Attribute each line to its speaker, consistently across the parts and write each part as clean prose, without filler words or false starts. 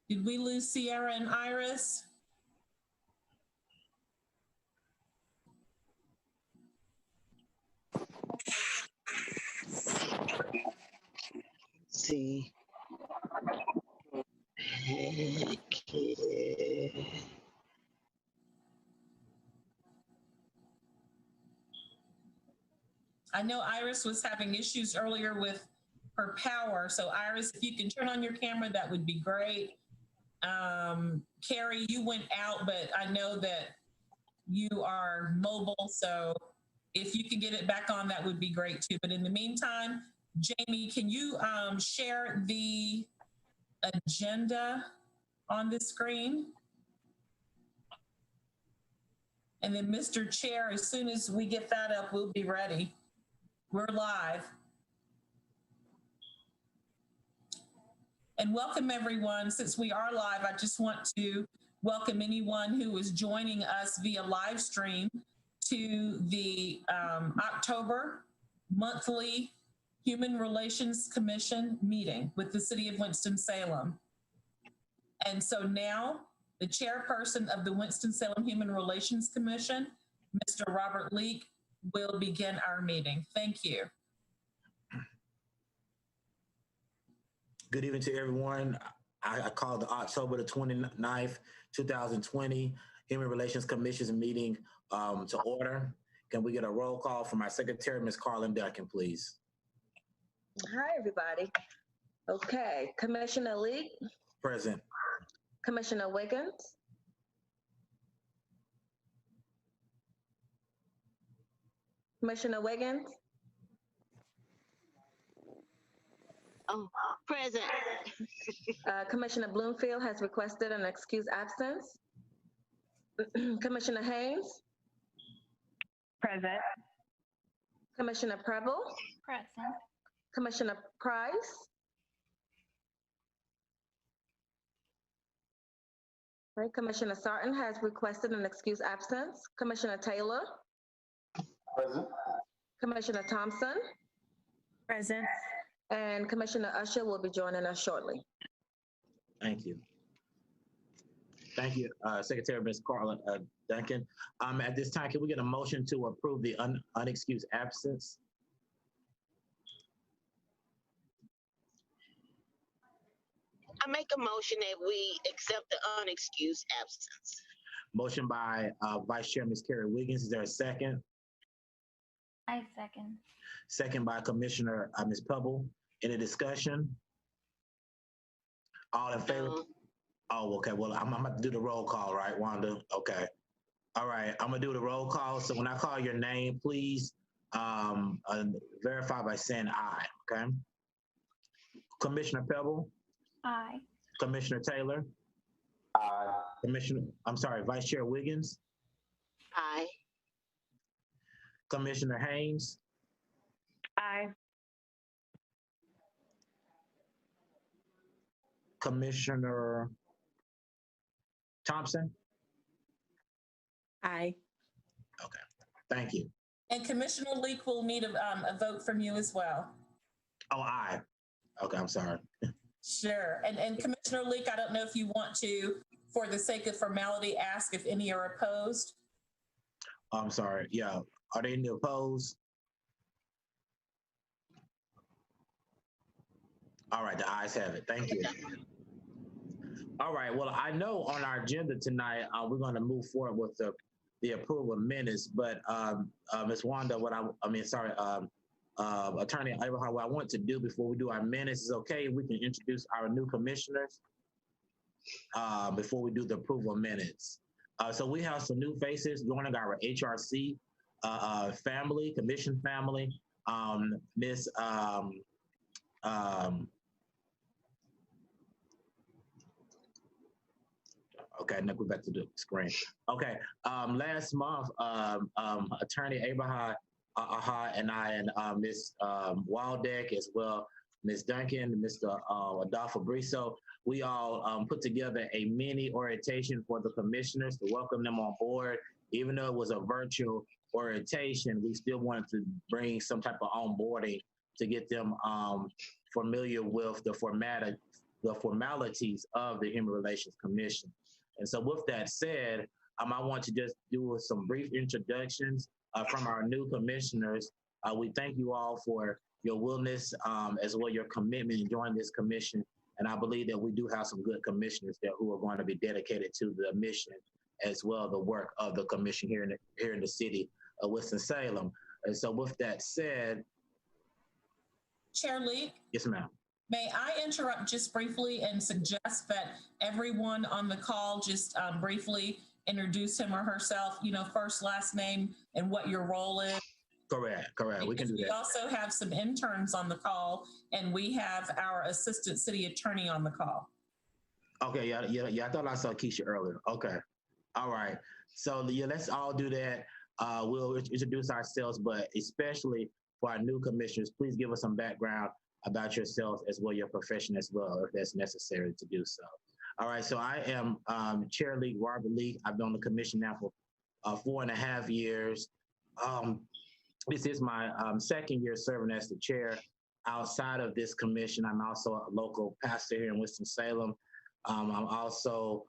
Speaker 1: Did we lose Sierra and Iris?
Speaker 2: See.
Speaker 1: I know Iris was having issues earlier with her power. So Iris, if you can turn on your camera, that would be great. Carrie, you went out, but I know that you are mobile. So if you can get it back on, that would be great too. But in the meantime, Jamie, can you share the agenda on the screen? And then Mr. Chair, as soon as we get that up, we'll be ready. We're live. And welcome everyone. Since we are live, I just want to welcome anyone who is joining us via live stream to the October monthly Human Relations Commission meeting with the City of Winston-Salem. And so now the chairperson of the Winston-Salem Human Relations Commission, Mr. Robert Leake, will begin our meeting. Thank you.
Speaker 3: Good evening to everyone. I call the October the 29th, 2020 Human Relations Commission's meeting to order. Can we get a roll call from our secretary, Ms. Carlin Duncan, please?
Speaker 2: Hi, everybody. Okay, Commissioner Leake.
Speaker 3: Present.
Speaker 2: Commissioner Wiggins. Commissioner Wiggins.
Speaker 4: Oh, present.
Speaker 2: Commissioner Bloomfield has requested an excused absence. Commissioner Haynes.
Speaker 5: Present.
Speaker 2: Commissioner Preble.
Speaker 5: Present.
Speaker 2: Commissioner Price. Right, Commissioner Sarton has requested an excused absence. Commissioner Taylor.
Speaker 6: Present.
Speaker 2: Commissioner Thompson.
Speaker 5: Present.
Speaker 2: And Commissioner Usher will be joining us shortly.
Speaker 3: Thank you. Thank you, Secretary Ms. Carlin Duncan. At this time, can we get a motion to approve the unexcused absence?
Speaker 4: I make a motion that we accept the unexcused absence.
Speaker 3: Motion by Vice Chair Ms. Carrie Wiggins. Is there a second?
Speaker 5: I second.
Speaker 3: Second by Commissioner Ms. Pebble. Any discussion? All in favor? Oh, okay. Well, I'm about to do the roll call, right, Wanda? Okay. All right. I'm gonna do the roll call. So when I call your name, please verify by saying aye. Okay. Commissioner Pebble.
Speaker 5: Aye.
Speaker 3: Commissioner Taylor.
Speaker 6: Aye.
Speaker 3: Vice Chair Wiggins.
Speaker 4: Aye.
Speaker 3: Commissioner Haynes.
Speaker 5: Aye.
Speaker 3: Commissioner Thompson.
Speaker 5: Aye.
Speaker 3: Okay, thank you.
Speaker 1: And Commissioner Leake will need a vote from you as well.
Speaker 3: Oh, aye. Okay, I'm sorry.
Speaker 1: Sure. And Commissioner Leake, I don't know if you want to, for the sake of formality, ask if any are opposed.
Speaker 3: I'm sorry. Yeah. Are they any opposed? All right, the ayes have it. Thank you. All right. Well, I know on our agenda tonight, we're going to move forward with the approval of minutes, but Ms. Wanda, Attorney Abraham, what I want to do before we do our minutes is okay, we can introduce our new commissioners before we do the approval of minutes. So we have some new faces joining our HRC family, commission family. Miss okay, now go back to the screen. Okay, last month, Attorney Abraham and I and Ms. Waldeck as well, Ms. Duncan, Mr. Adolfo Briso, we all put together a mini orientation for the commissioners to welcome them on board. Even though it was a virtual orientation, we still wanted to bring some type of onboarding to get them familiar with the the formalities of the Human Relations Commission. And so with that said, I want to just do some brief introductions from our new commissioners. We thank you all for your willingness as well your commitment in joining this commission. And I believe that we do have some good commissioners there who are going to be dedicated to the mission as well the work of the commission here in the city of Winston-Salem. And so with that said,
Speaker 1: Chair Leak,
Speaker 3: yes, ma'am.
Speaker 1: may I interrupt just briefly and suggest that everyone on the call just briefly introduce him or herself, first, last name, and what your role is.
Speaker 3: Correct. We can do that.
Speaker 1: We also have some interns on the call, and we have our assistant city attorney on the call.
Speaker 3: Okay, yeah. I thought I saw Keisha earlier. Okay, all right. So yeah, let's all do that. We'll introduce ourselves, but especially for our new commissioners, please give us some background about yourselves as well, your profession as well, if that's necessary to do so. All right, so I am Chair Leak, Robert Leak. I've been on the commission now for 4.5 years. This is my second year serving as the chair. Outside of this commission, I'm also a local pastor here in Winston-Salem. I'm also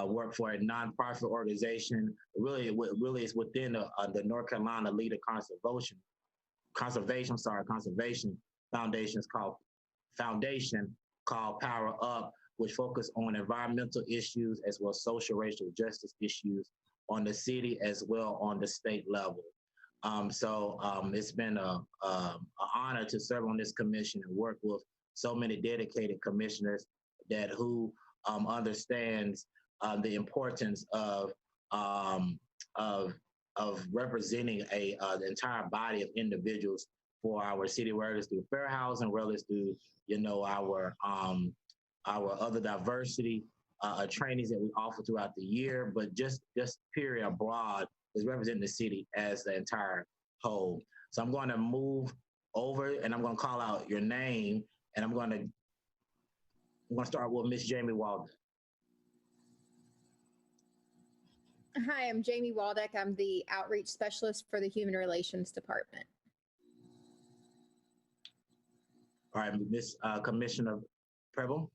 Speaker 3: work for a nonprofit organization. Really is within the North Carolina Leader Conservation Foundation called Power Up, which focus on environmental issues as well as social racial justice issues on the city as well on the state level. It's been an honor to serve on this commission and work with so many dedicated commissioners who understands the importance of representing the entire body of individuals for our city, whether it's through fair housing, whether it's through our other diversity trainings that we offer throughout the year, but just period abroad is representing the city as the entire whole. So I'm going to move over and I'm going to call out your name, and I'm going to start with Miss Jamie Walden.
Speaker 7: Hi, I'm Jamie Waldeck. I'm the Outreach Specialist for the Human Relations Department.
Speaker 3: All right, Miss Commissioner Preble.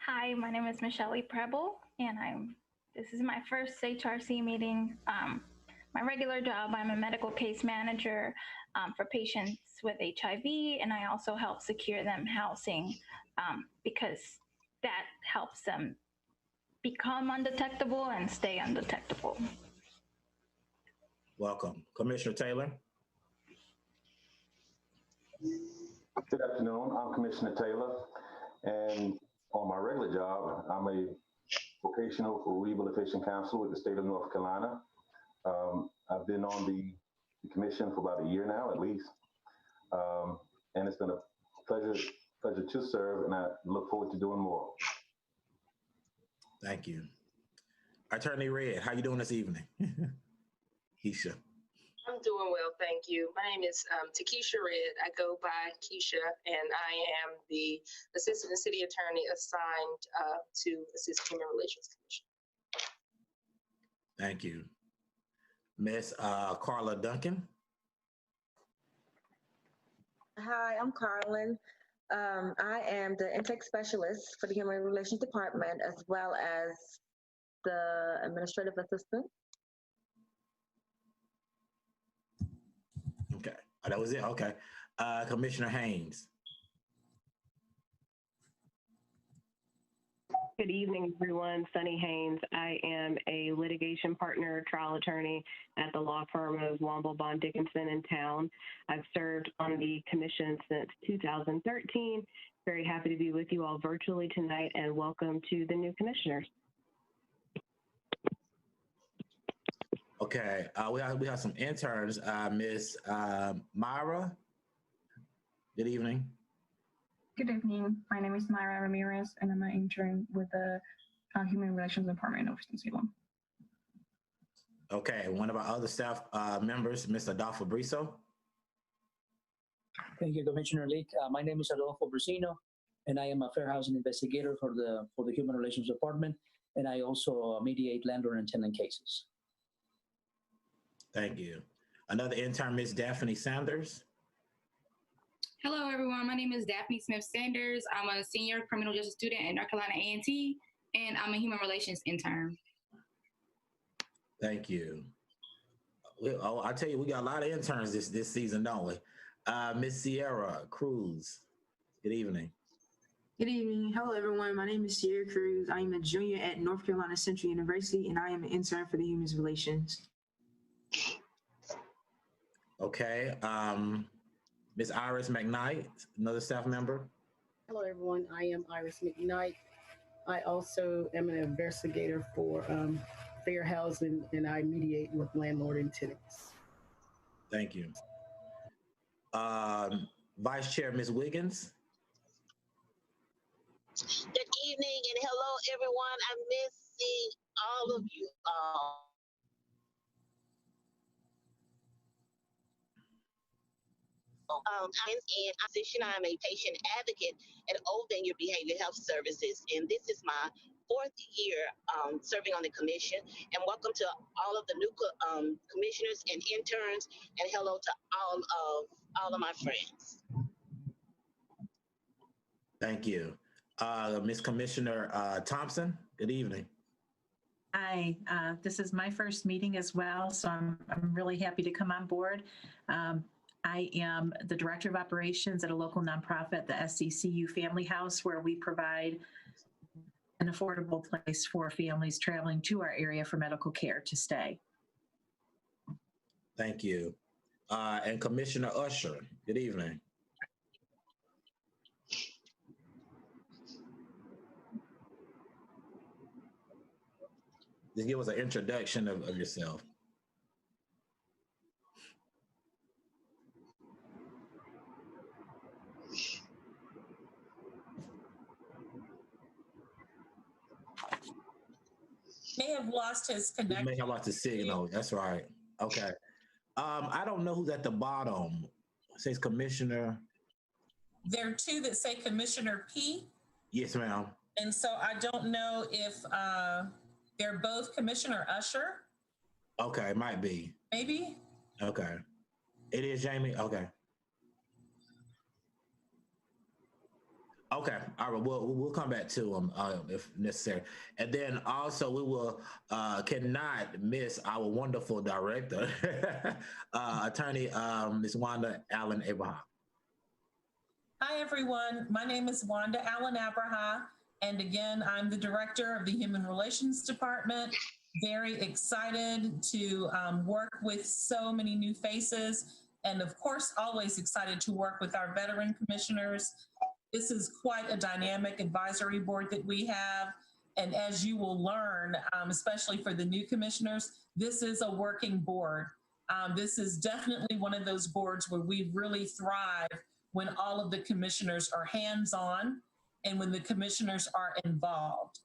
Speaker 5: Hi, my name is Michelle Preble, and this is my first HRC meeting. My regular job, I'm a medical case manager for patients with HIV, and I also help secure them housing because that helps them become undetectable and stay undetectable.
Speaker 3: Welcome. Commissioner Taylor.
Speaker 6: Good afternoon. I'm Commissioner Taylor, and on my regular job, I'm a vocational rehabilitation counselor with the state of North Carolina. I've been on the commission for about a year now, at least, and it's been a pleasure to serve, and I look forward to doing more.
Speaker 3: Thank you. Attorney Red, how you doing this evening? Keisha.
Speaker 8: I'm doing well, thank you. My name is Takesha Red. I go by Keisha, and I am the Assistant City Attorney assigned to assist Human Relations Commission.
Speaker 3: Thank you. Miss Carla Duncan.
Speaker 2: Hi, I'm Carlin. I am the intake specialist for the Human Relations Department, as well as the administrative assistant.
Speaker 3: Okay, that was it. Okay, Commissioner Haynes.
Speaker 9: Good evening, everyone. Sunny Haynes. I am a litigation partner, trial attorney at the law firm of Womble Bond Dickinson in town. I've served on the commission since 2013. Very happy to be with you all virtually tonight, and welcome to the new commissioners.
Speaker 3: Okay, we have some interns. Miss Myra. Good evening.
Speaker 10: Good evening. My name is Myra Ramirez, and I'm an intern with the Human Relations Department of Winston-Salem.
Speaker 3: Okay, one of our other staff members, Mr. Adolfo Briso.
Speaker 11: Thank you, Commissioner Leak. My name is Adolfo Brusino, and I am a fair housing investigator for the Human Relations Department, and I also mediate landlord and tenant cases.
Speaker 3: Thank you. Another intern, Ms. Daphne Sanders.
Speaker 12: Hello, everyone. My name is Daphne Smith-Sanders. I'm a senior criminal justice student at North Carolina A&T, and I'm a human relations intern.
Speaker 3: Thank you. Oh, I tell you, we got a lot of interns this season, don't we? Miss Sierra Cruz, good evening.
Speaker 13: Good evening. Hello, everyone. My name is Sierra Cruz. I am a junior at North Carolina Central University, and I am an intern for the Human Relations.
Speaker 3: Okay. Ms. Iris McKnight, another staff member.
Speaker 14: Hello, everyone. I am Iris McKnight. I also am an investigator for fair housing, and I mediate with landlord and tenants.
Speaker 3: Thank you. Vice Chair, Ms. Wiggins.
Speaker 4: Good evening and hello, everyone. I miss seeing all of you all. I'm a patient advocate at Old Vineyard Behavioral Health Services, and this is my 4th year serving on the commission. And welcome to all of the new commissioners and interns, and hello to all of my friends.
Speaker 3: Thank you. Ms. Commissioner Thompson, good evening.
Speaker 15: Hi, this is my first meeting as well, so I'm really happy to come on board. I am the Director of Operations at a local nonprofit, the SCCU Family House, where we provide an affordable place for families traveling to our area for medical care to stay.
Speaker 3: Thank you. And Commissioner Usher, good evening. Just give us an introduction of yourself.
Speaker 1: May have lost his connection.
Speaker 3: He may have lost his signal. That's right. Okay. I don't know who's at the bottom. It says Commissioner.
Speaker 1: There are two that say Commissioner P.
Speaker 3: Yes, ma'am.
Speaker 1: And so I don't know if they're both Commissioner Usher.
Speaker 3: Okay, it might be.
Speaker 1: Maybe.
Speaker 3: Okay. It is Jamie? Okay. Okay, all right, we'll come back to them if necessary. And then also we will cannot miss our wonderful director, Attorney Ms. Wanda Allen Abraham.
Speaker 1: Hi, everyone. My name is Wanda Allen Abraham. And again, I'm the Director of the Human Relations Department. Very excited to work with so many new faces. And of course, always excited to work with our veteran commissioners. This is quite a dynamic advisory board that we have. And as you will learn, especially for the new commissioners, this is a working board. This is definitely one of those boards where we really thrive when all of the commissioners are hands-on and when the commissioners are involved.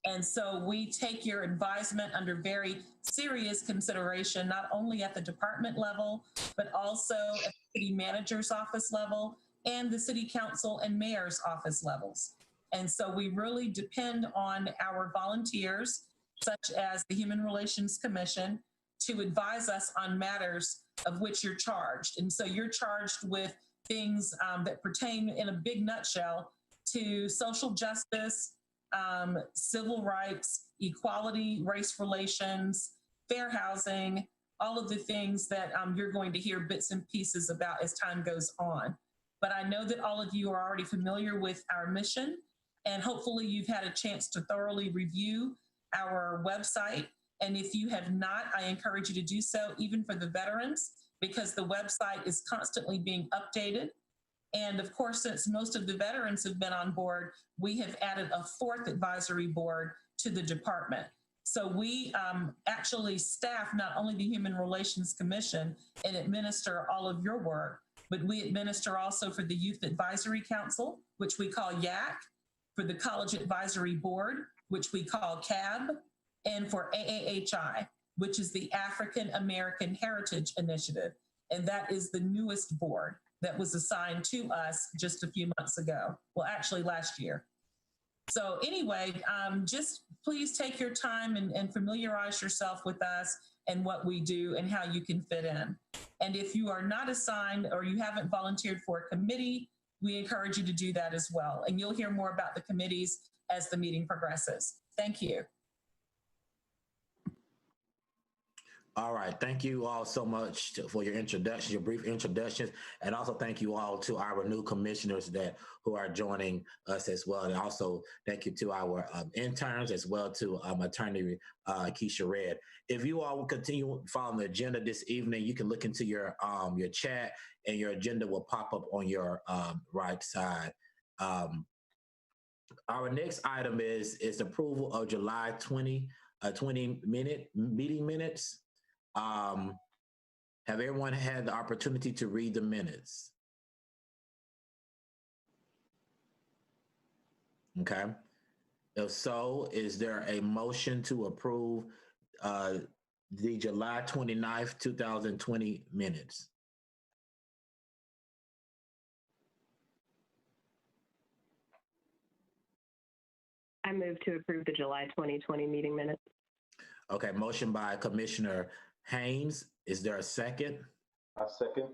Speaker 1: And so we take your advisement under very serious consideration, not only at the department level, but also at the city manager's office level and the city council and mayor's office levels. And so we really depend on our volunteers, such as the Human Relations Commission, to advise us on matters of which you're charged. And so you're charged with things that pertain in a big nutshell to social justice, civil rights, equality, race relations, fair housing, all of the things that you're going to hear bits and pieces about as time goes on. But I know that all of you are already familiar with our mission, and hopefully you've had a chance to thoroughly review our website. And if you have not, I encourage you to do so, even for the veterans, because the website is constantly being updated. And of course, since most of the veterans have been on board, we have added a 4th advisory board to the department. So we actually staff not only the Human Relations Commission and administer all of your work, but we administer also for the Youth Advisory Council, which we call YAC, for the College Advisory Board, which we call CAB, and for AAHI, which is the African American Heritage Initiative. And that is the newest board that was assigned to us just a few months ago. Well, actually last year. So anyway, just please take your time and familiarize yourself with us and what we do and how you can fit in. And if you are not assigned or you haven't volunteered for a committee, we encourage you to do that as well. And you'll hear more about the committees as the meeting progresses. Thank you.
Speaker 3: All right, thank you all so much for your introductions, your brief introductions, and also thank you all to our new commissioners who are joining us as well, and also thank you to our interns as well, to Attorney Keisha Red. If you all will continue following the agenda this evening, you can look into your chat, and your agenda will pop up on your right side. Our next item is approval of July 20 meeting minutes. Have everyone had the opportunity to read the minutes? Okay. If so, is there a motion to approve the July 29th, 2020 minutes?
Speaker 9: I move to approve the July 2020 meeting minutes.
Speaker 3: Okay, motion by Commissioner Haynes. Is there a second?
Speaker 6: I second.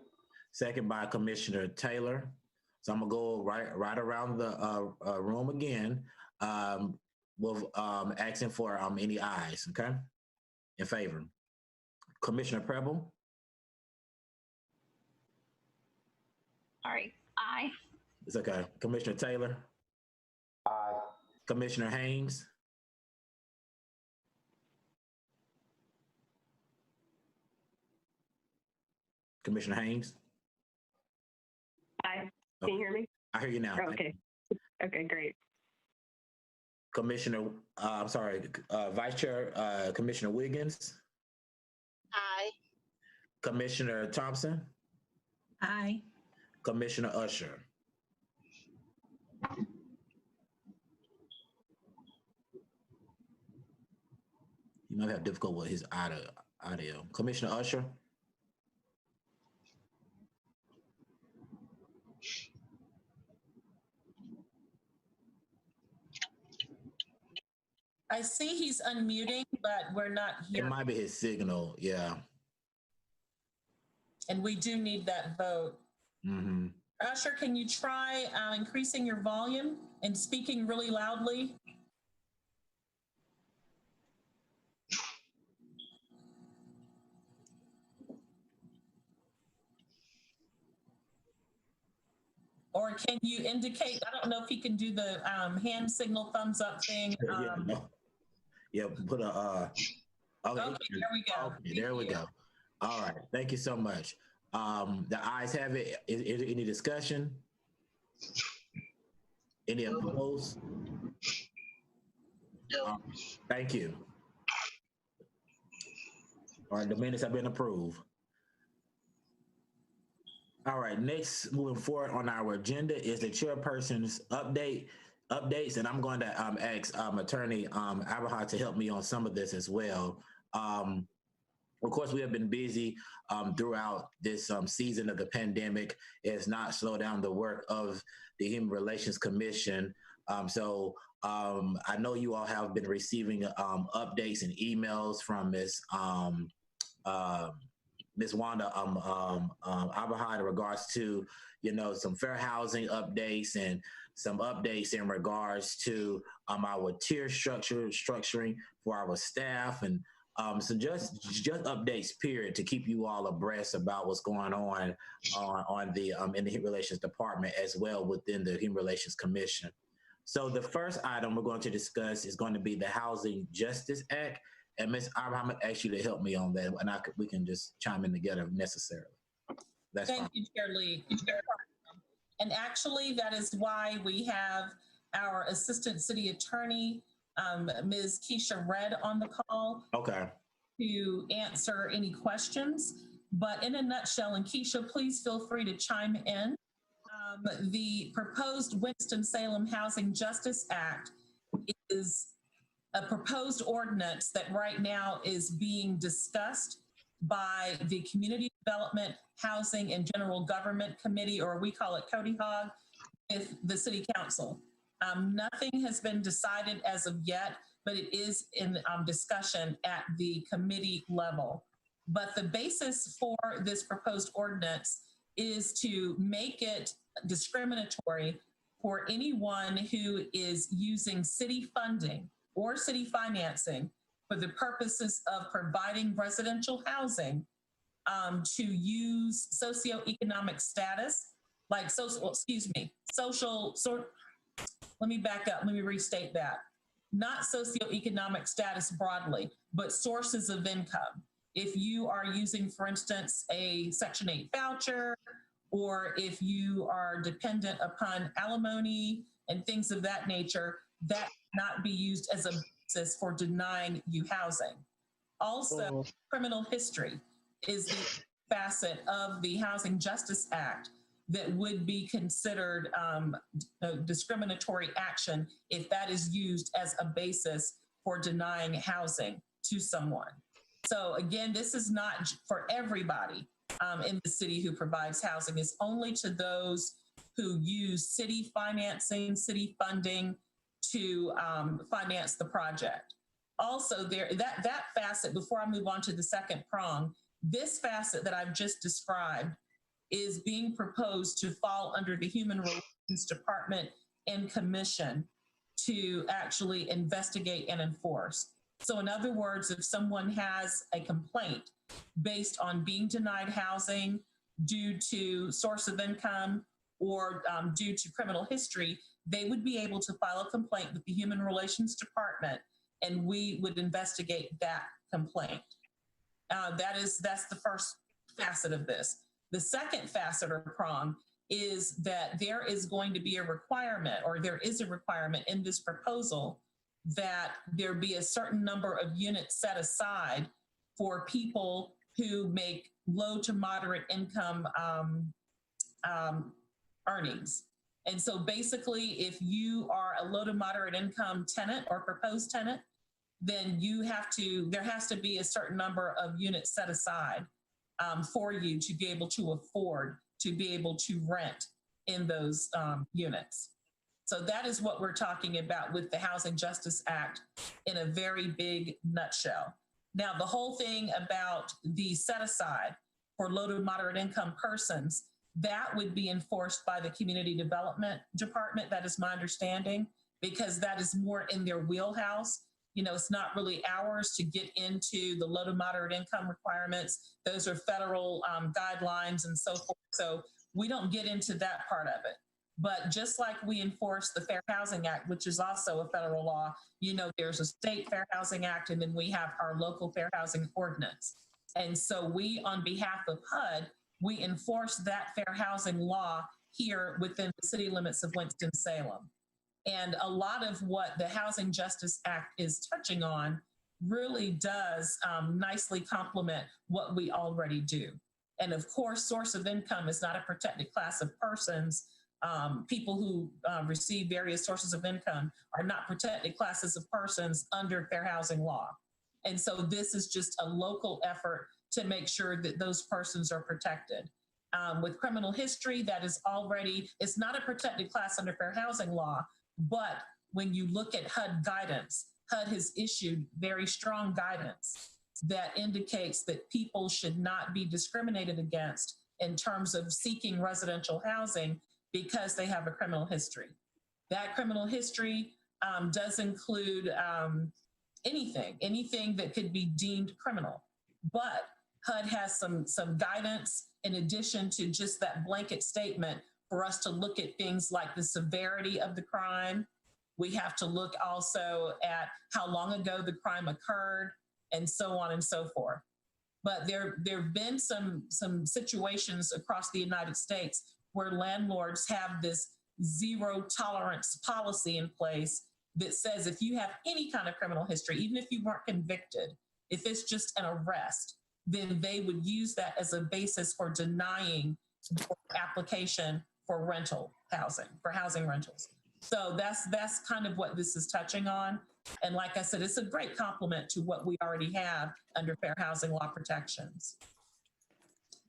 Speaker 3: Second by Commissioner Taylor. So I'm gonna go right around the room again, with asking for any ayes, okay? In favor. Commissioner Preble?
Speaker 5: Sorry, aye.
Speaker 3: It's okay. Commissioner Taylor?
Speaker 6: Aye.
Speaker 3: Commissioner Haynes? Commissioner Haynes?
Speaker 9: Aye. Can you hear me?
Speaker 3: I hear you now.
Speaker 9: Okay. Okay, great.
Speaker 3: Commissioner, I'm sorry, Vice Chair, Commissioner Wiggins?
Speaker 4: Aye.
Speaker 3: Commissioner Thompson?
Speaker 15: Aye.
Speaker 3: Commissioner Usher? You might have difficulty with his audio. Commissioner Usher?
Speaker 1: I see he's unmuting, but we're not
Speaker 3: It
Speaker 1: here.
Speaker 3: might be his signal, yeah.
Speaker 1: And we do need that vote.
Speaker 3: Mm-hmm.
Speaker 1: Usher, can you try increasing your volume and speaking really loudly? Or can you indicate, I don't know if he can do the hand signal thumbs up thing.
Speaker 3: Yeah, put a, okay,
Speaker 1: there we go.
Speaker 3: Okay, there we go. All right, thank you so much. The ayes have it. Any discussion? Any opposed? Thank you. All right, the minutes have been approved. All right, next, moving forward on our agenda is the chairperson's updates, and I'm going to ask Attorney Abraham to help me on some of this as well. Of course, we have been busy throughout this season of the pandemic. It has not slowed down the work of the Human Relations Commission. So I know you all have been receiving updates and emails from Ms. Wanda Abraham in regards to, some fair housing updates and some updates in regards to our tier structuring for our staff, and so just updates, period, to keep you all abreast about what's going on the in the Human Relations Department as well within the Human Relations Commission. So the first item we're going to discuss is going to be the Housing Justice Act. And Ms. Abraham, I'm going to ask you to help me on that, and we can just chime in together if necessarily. That's
Speaker 1: Thank
Speaker 3: fine.
Speaker 1: you, Chair Lee. And actually, that is why we have our Assistant City Attorney, Ms. Keisha Red, on the call.
Speaker 3: Okay.
Speaker 1: To answer any questions. But in a nutshell, and Keisha, please feel free to chime in. The proposed Winston-Salem Housing Justice Act is a proposed ordinance that right now is being discussed by the Community Development, Housing, and General Government Committee, or we call it CODIHOG, with the City Council. Nothing has been decided as of yet, but it is in discussion at the committee level. But the basis for this proposed ordinance is to make it discriminatory for anyone who is using city funding or city financing for the purposes of providing residential housing to use socioeconomic status, like let me back up, let me restate that. Not socioeconomic status broadly, but sources of income. If you are using, for instance, a Section 8 voucher, or if you are dependent upon alimony and things of that nature, that cannot be used as a basis for denying you housing. Also, criminal history is the facet of the Housing Justice Act that would be considered a discriminatory action if that is used as a basis for denying housing to someone. So again, this is not for everybody in the city who provides housing. It's only to those who use city financing, city funding to finance the project. Also, that facet, before I move on to the second prong, this facet that I've just described is being proposed to fall under the Human Relations Department and Commission to actually investigate and enforce. So in other words, if someone has a complaint based on being denied housing due to source of income or due to criminal history, they would be able to file a complaint with the Human Relations Department, and we would investigate that complaint. That's the first facet of this. The second facet or prong is that there is going to be a requirement, or there is a requirement in this proposal, that there be a certain number of units set aside for people who make low to moderate income earnings. And so basically, if you are a low to moderate income tenant or proposed tenant, then there has to be a certain number of units set aside for you to be able to afford, to be able to rent in those units. So that is what we're talking about with the Housing Justice Act in a very big nutshell. Now, the whole thing about the set aside for low to moderate income persons, that would be enforced by the Community Development Department. That is my understanding, because that is more in their wheelhouse. You know, it's not really ours to get into the low to moderate income requirements. Those are federal guidelines and so forth. So we don't get into that part of it. But just like we enforce the Fair Housing Act, which is also a federal law, you know, there's a state Fair Housing Act, and then we have our local Fair Housing Ordinance. And so we, on behalf of HUD, we enforce that fair housing law here within the city limits of Winston-Salem. And a lot of what the Housing Justice Act is touching on really does nicely complement what we already do. And of course, source of income is not a protected class of persons. People who receive various sources of income are not protected classes of persons under fair housing law. And so this is just a local effort to make sure that those persons are protected. With criminal history, that is already, it's not a protected class under fair housing law, but when you look at HUD Guidance, HUD has issued very strong guidance that indicates that people should not be discriminated against in terms of seeking residential housing because they have a criminal history. That criminal history does include anything that could be deemed criminal. But HUD has some guidance in addition to just that blanket statement for us to look at things like the severity of the crime. We have to look also at how long ago the crime occurred and so on and so forth. But there have been some situations across the United States where landlords have this zero tolerance policy in place that says if you have any kind of criminal history, even if you weren't convicted, if it's just an arrest, then they would use that as a basis for denying your application for rental housing, for housing rentals. So that's kind of what this is touching on. And like I said, it's a great complement to what we already have under fair housing law protections.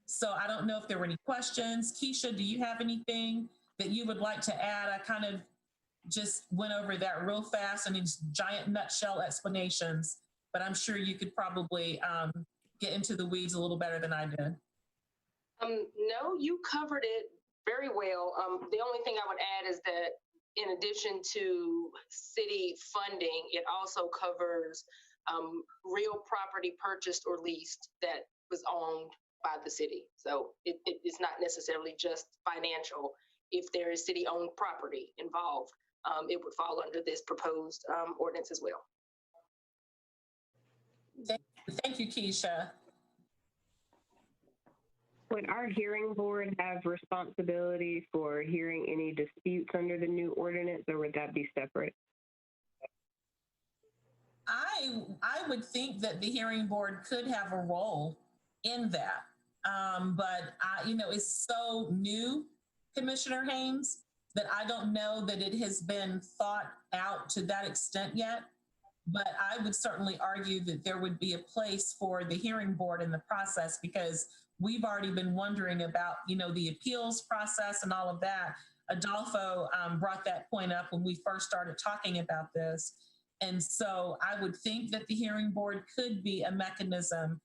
Speaker 1: So I don't know if there were any questions. Keisha, do you have anything that you would like to add? I kind of just went over that real fast in these giant nutshell explanations, but I'm sure you could probably get into the weeds a little better than I did.
Speaker 8: No, you covered it very well. The only thing I would add is that in addition to city funding, it also covers real property purchased or leased that was owned by the city. So it's not necessarily just financial. If there is city-owned property involved, it would fall under this proposed ordinance as well.
Speaker 1: Thank you, Keisha.
Speaker 9: Would our hearing board have responsibility for hearing any disputes under the new ordinance, or would that be separate?
Speaker 1: I would think that the hearing board could have a role in that. But it's so new, Commissioner Haynes, that I don't know that it has been thought out to that extent yet. But I would certainly argue that there would be a place for the hearing board in the process, because we've already been wondering about, the appeals process and all of that. Adolfo brought that point up when we first started talking about this. And so I would think that the hearing board could be a mechanism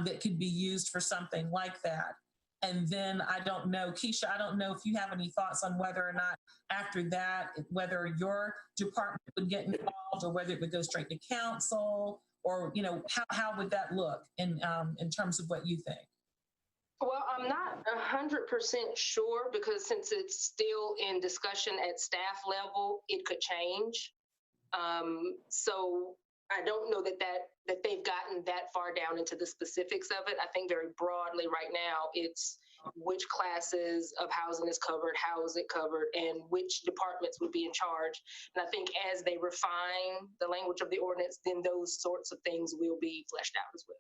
Speaker 1: that could be used for something like that. And then I don't know, Keisha, I don't know if you have any thoughts on whether or not after that, whether your department would get involved or whether it would go straight to council, or, how would that look in terms of what you think?
Speaker 8: Well, I'm not 100% sure, because since it's still in discussion at staff level, it could change. So I don't know that they've gotten that far down into the specifics of it. I think very broadly right now, it's which classes of housing is covered, how is it covered, and which departments would be in charge. And I think as they refine the language of the ordinance, then those sorts of things will be fleshed out as well.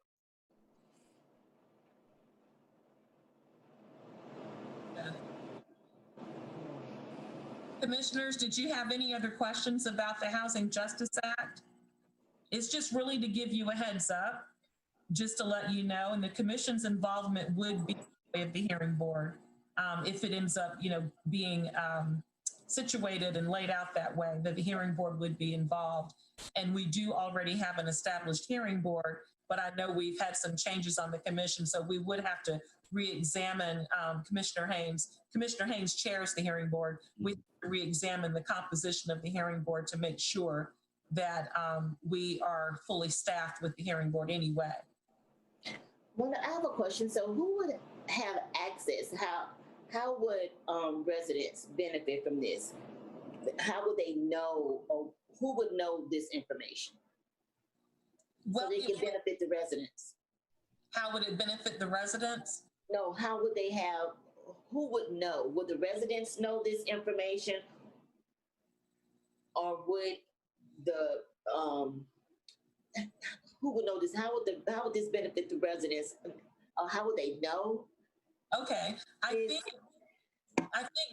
Speaker 1: Commissioners, did you have any other questions about the Housing Justice Act? It's just really to give you a heads up, just to let you know, and the commission's involvement would be of the hearing board if it ends up, being situated and laid out that way, that the hearing board would be involved. And we do already have an established hearing board, but I know we've had some changes on the commission, so we would have to re-examine Commissioner Haynes. Commissioner Haynes chairs the hearing board. We re-examine the composition of the hearing board to make sure that we are fully staffed with the hearing board anyway.
Speaker 16: Well, I have a question. So who would have access? How would residents benefit from this? How would they know, or who would know this information?
Speaker 1: Well,
Speaker 16: so they can benefit the residents.
Speaker 1: How would it benefit the residents?
Speaker 16: No, how would they have, who would know? Would the residents know this information? Or would the, who would know this? How would this benefit the residents? How would they know?
Speaker 1: Okay, I think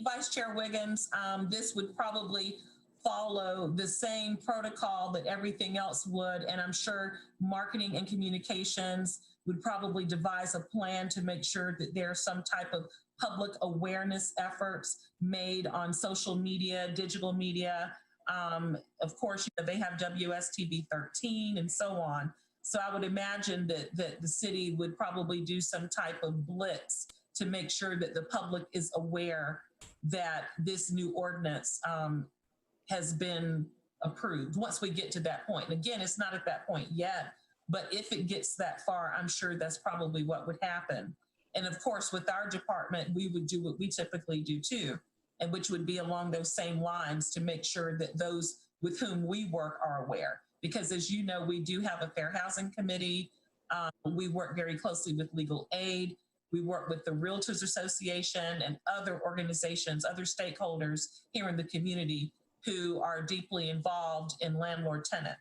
Speaker 1: Vice Chair Wiggins, this would probably follow the same protocol that everything else would, and I'm sure marketing and communications would probably devise a plan to make sure that there's some type of public awareness efforts made on social media, digital media. Of course, they have WSTV 13 and so on. So I would imagine that the city would probably do some type of blitz to make sure that the public is aware that this new ordinance has been approved once we get to that point. And again, it's not at that point yet, but if it gets that far, I'm sure that's probably what would happen. And of course, with our department, we would do what we typically do too, and which would be along those same lines to make sure that those with whom we work are aware. Because as you know, we do have a Fair Housing Committee. We work very closely with legal aid. We work with the Realtors Association and other organizations, other stakeholders here in the community who are deeply involved in landlord-tenant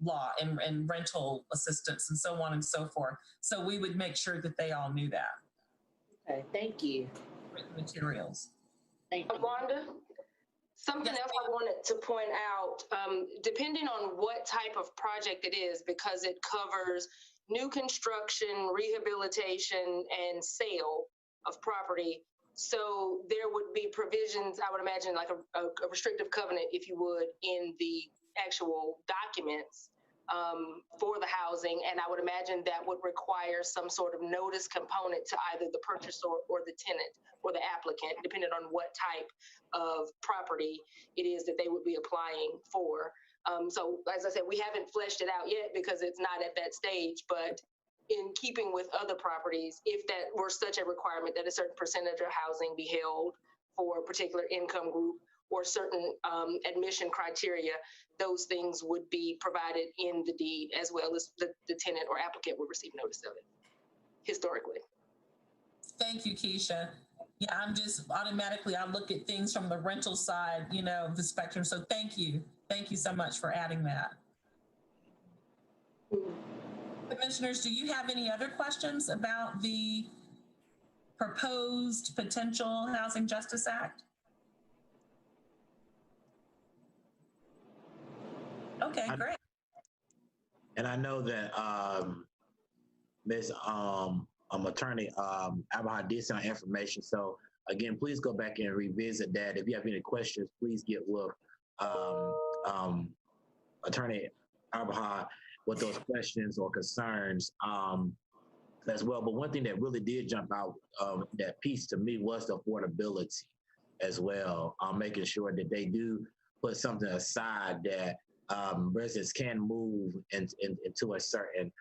Speaker 1: law and rental assistance and so on and so forth. So we would make sure that they all knew that.
Speaker 16: Okay, thank you.
Speaker 1: Written materials.
Speaker 16: Thank you.
Speaker 8: Wanda, something else I wanted to point out, depending on what type of project it is, because it covers new construction, rehabilitation, and sale of property, So there would be provisions, I would imagine, like a restrictive covenant, if you would, in the actual documents for the housing. And I would imagine that would require some sort of notice component to either the purchaser or the tenant or the applicant, depending on what type of property it is that they would be applying for. So as I said, we haven't fleshed it out yet because it's not at that stage, but in keeping with other properties, if that were such a requirement that a certain percentage of housing be held for a particular income group or certain admission criteria, those things would be provided in the deed, as well as the tenant or applicant would receive notice of it, historically.
Speaker 1: Thank you, Keisha. Yeah, I'm just automatically, I look at things from the rental side, you know, of the spectrum. So thank you. Thank you so much for adding that. Commissioners, do you have any other questions about the proposed potential Housing Justice Act? Okay, great.
Speaker 3: And I know that Ms. Attorney Abraham did some information. So again, please go back and revisit that. If you have any questions, please get with Attorney Abraham with those questions or concerns as well. But one thing that really did jump out that piece to me was the affordability as well, making sure that they do put something aside that residents can move into a certain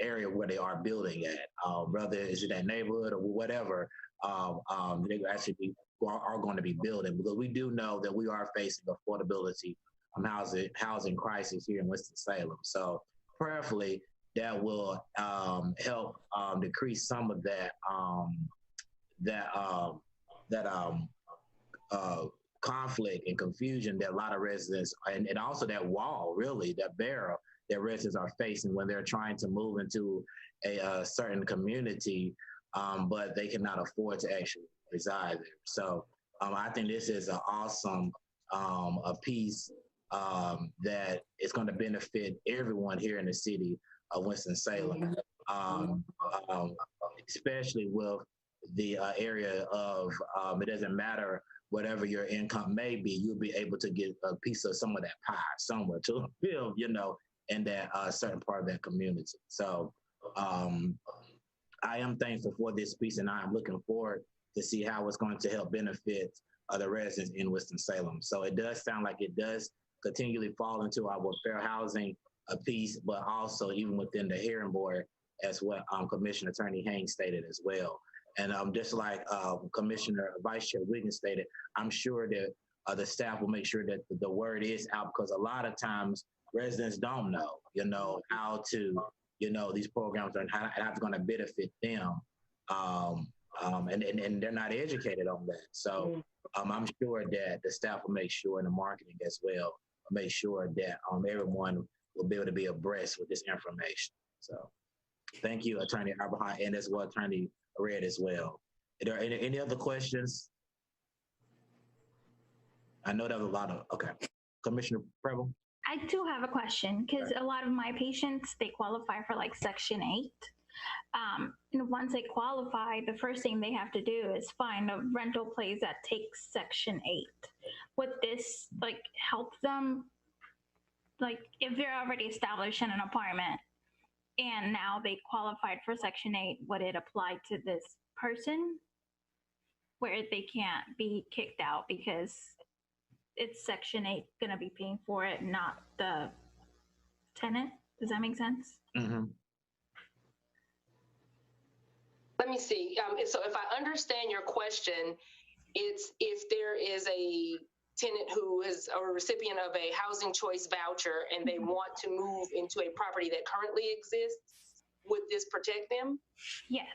Speaker 3: area where they are building at, whether it's in that neighborhood or whatever, they actually are going to be building, because we do know that we are facing affordability housing crisis here in Winston-Salem. So prayerfully, that will help decrease some of that conflict and confusion that a lot of residents, and also that wall, really, that barrier that residents are facing when they're trying to move into a certain community, but they cannot afford to actually reside there. So I think this is an awesome a piece that is going to benefit everyone here in the city of Winston-Salem, especially with the area of it doesn't matter whatever your income may be, you'll be able to get a piece of some of that pie somewhere to build, you know, in that certain part of that community. So I am thankful for this piece, and I'm looking forward to see how it's going to help benefit the residents in Winston-Salem. So it does sound like it does continually fall into our fair housing piece, but also even within the hearing board, as what Commissioner Attorney Haynes stated as well. And just like Commissioner Vice Chair Wiggins stated, I'm sure that the staff will make sure that the word is out, because a lot of times residents don't know, you know, how to, you know, these programs and how it's going to benefit them. And they're not educated on that. So I'm sure that the staff will make sure, in the marketing as well, make sure that everyone will be able to be abreast with this information. So thank you, Attorney Abraham, and as well, Attorney Hrd as well. Are there any other questions? I know that was a lot of, okay. Commissioner Preble?
Speaker 5: I do have a question, because a lot of my patients, they qualify for like Section 8. And once they qualify, the first thing they have to do is find a rental place that takes Section 8. Would this like help them? Like if they're already established in an apartment and now they qualified for Section 8, would it apply to this person where they can't be kicked out because it's Section 8 going to be paying for it, not the tenant? Does that make sense?
Speaker 3: Mm-hmm.
Speaker 8: Let me see. So if I understand your question, it's if there is a tenant who is a recipient of a housing choice voucher and they want to move into a property that currently exists, would this protect them?
Speaker 5: Yes.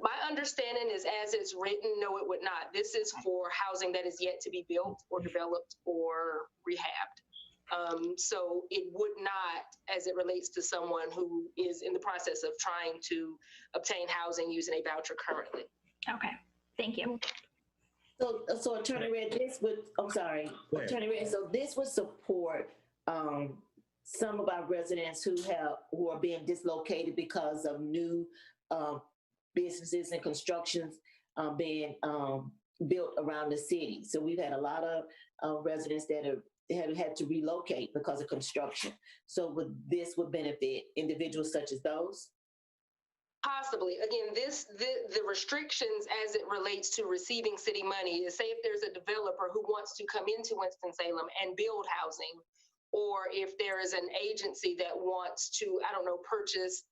Speaker 8: My understanding is, as it's written, no, it would not. This is for housing that is yet to be built or developed or rehabbed. So it would not, as it relates to someone who is in the process of trying to obtain housing using a voucher currently.
Speaker 5: Okay, thank you.
Speaker 16: So Attorney Hrd, this would, I'm sorry, Attorney Hrd, so this would support some of our residents who are being dislocated because of new businesses and constructions being built around the city. So we've had a lot of residents that have had to relocate because of construction. So this would benefit individuals such as those?
Speaker 8: Possibly. Again, the restrictions as it relates to receiving city money is, say if there's a developer who wants to come into Winston-Salem and build housing, or if there is an agency that wants to, I don't know, purchase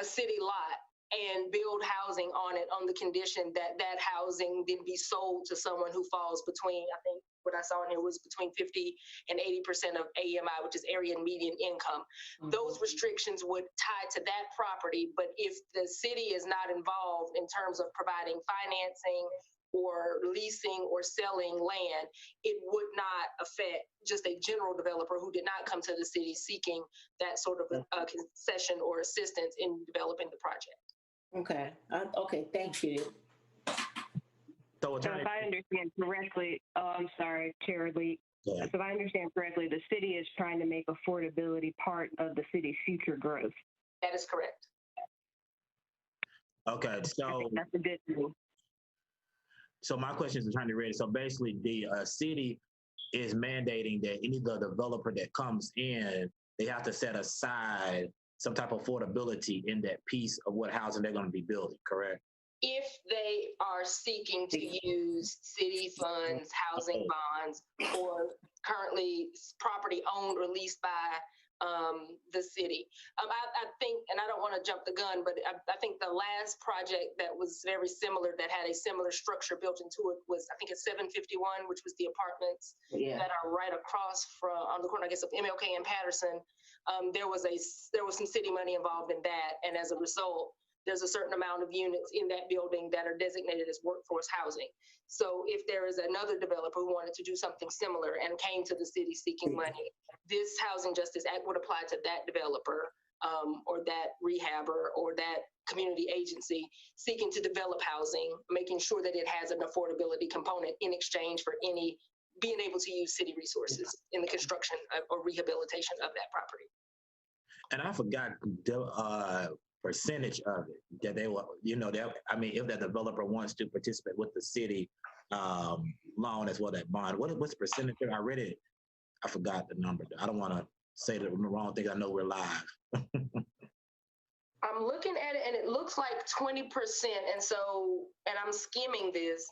Speaker 8: a city lot and build housing on it on the condition that that housing then be sold to someone who falls between, I think what I saw in here was between 50 and 80% of AMI, which is area and median income. Those restrictions would tie to that property, but if the city is not involved in terms of providing financing or leasing or selling land, it would not affect just a general developer who did not come to the city seeking that sort of a concession or assistance in developing the project.
Speaker 16: Okay. Okay. Thank you.
Speaker 9: So if I understand correctly, I'm sorry, Chair Lee.
Speaker 3: Yeah.
Speaker 9: So if I understand correctly, the city is trying to make affordability part of the city's future growth.
Speaker 8: That is correct.
Speaker 3: Okay, so
Speaker 9: that's a good thing.
Speaker 3: So my question is trying to read it. So basically, the city is mandating that any developer that comes in, they have to set aside some type of affordability in that piece of what housing they're going to be building, correct?
Speaker 8: If they are seeking to use city funds, housing bonds, or currently property owned or leased by the city. I think, and I don't want to jump the gun, but I think the last project that was very similar, that had a similar structure built into it, was, I think it's 751, which was the apartments that are right across from, on the corner, I guess, of MLK and Patterson. There was some city money involved in that, and as a result, there's a certain amount of units in that building that are designated as workforce housing. So if there is another developer who wanted to do something similar and came to the city seeking money, this Housing Justice Act would apply to that developer or that rehabber or that community agency seeking to develop housing, making sure that it has an affordability component in exchange for any being able to use city resources in the construction or rehabilitation of that property.
Speaker 3: And I forgot the percentage of it that they will, I mean, if that developer wants to participate with the city loan as well, that bond, what's the percentage? I read it, I forgot the number. I don't want to say the wrong thing. I know we're live.
Speaker 8: I'm looking at it and it looks like 20%. And I'm skimming this.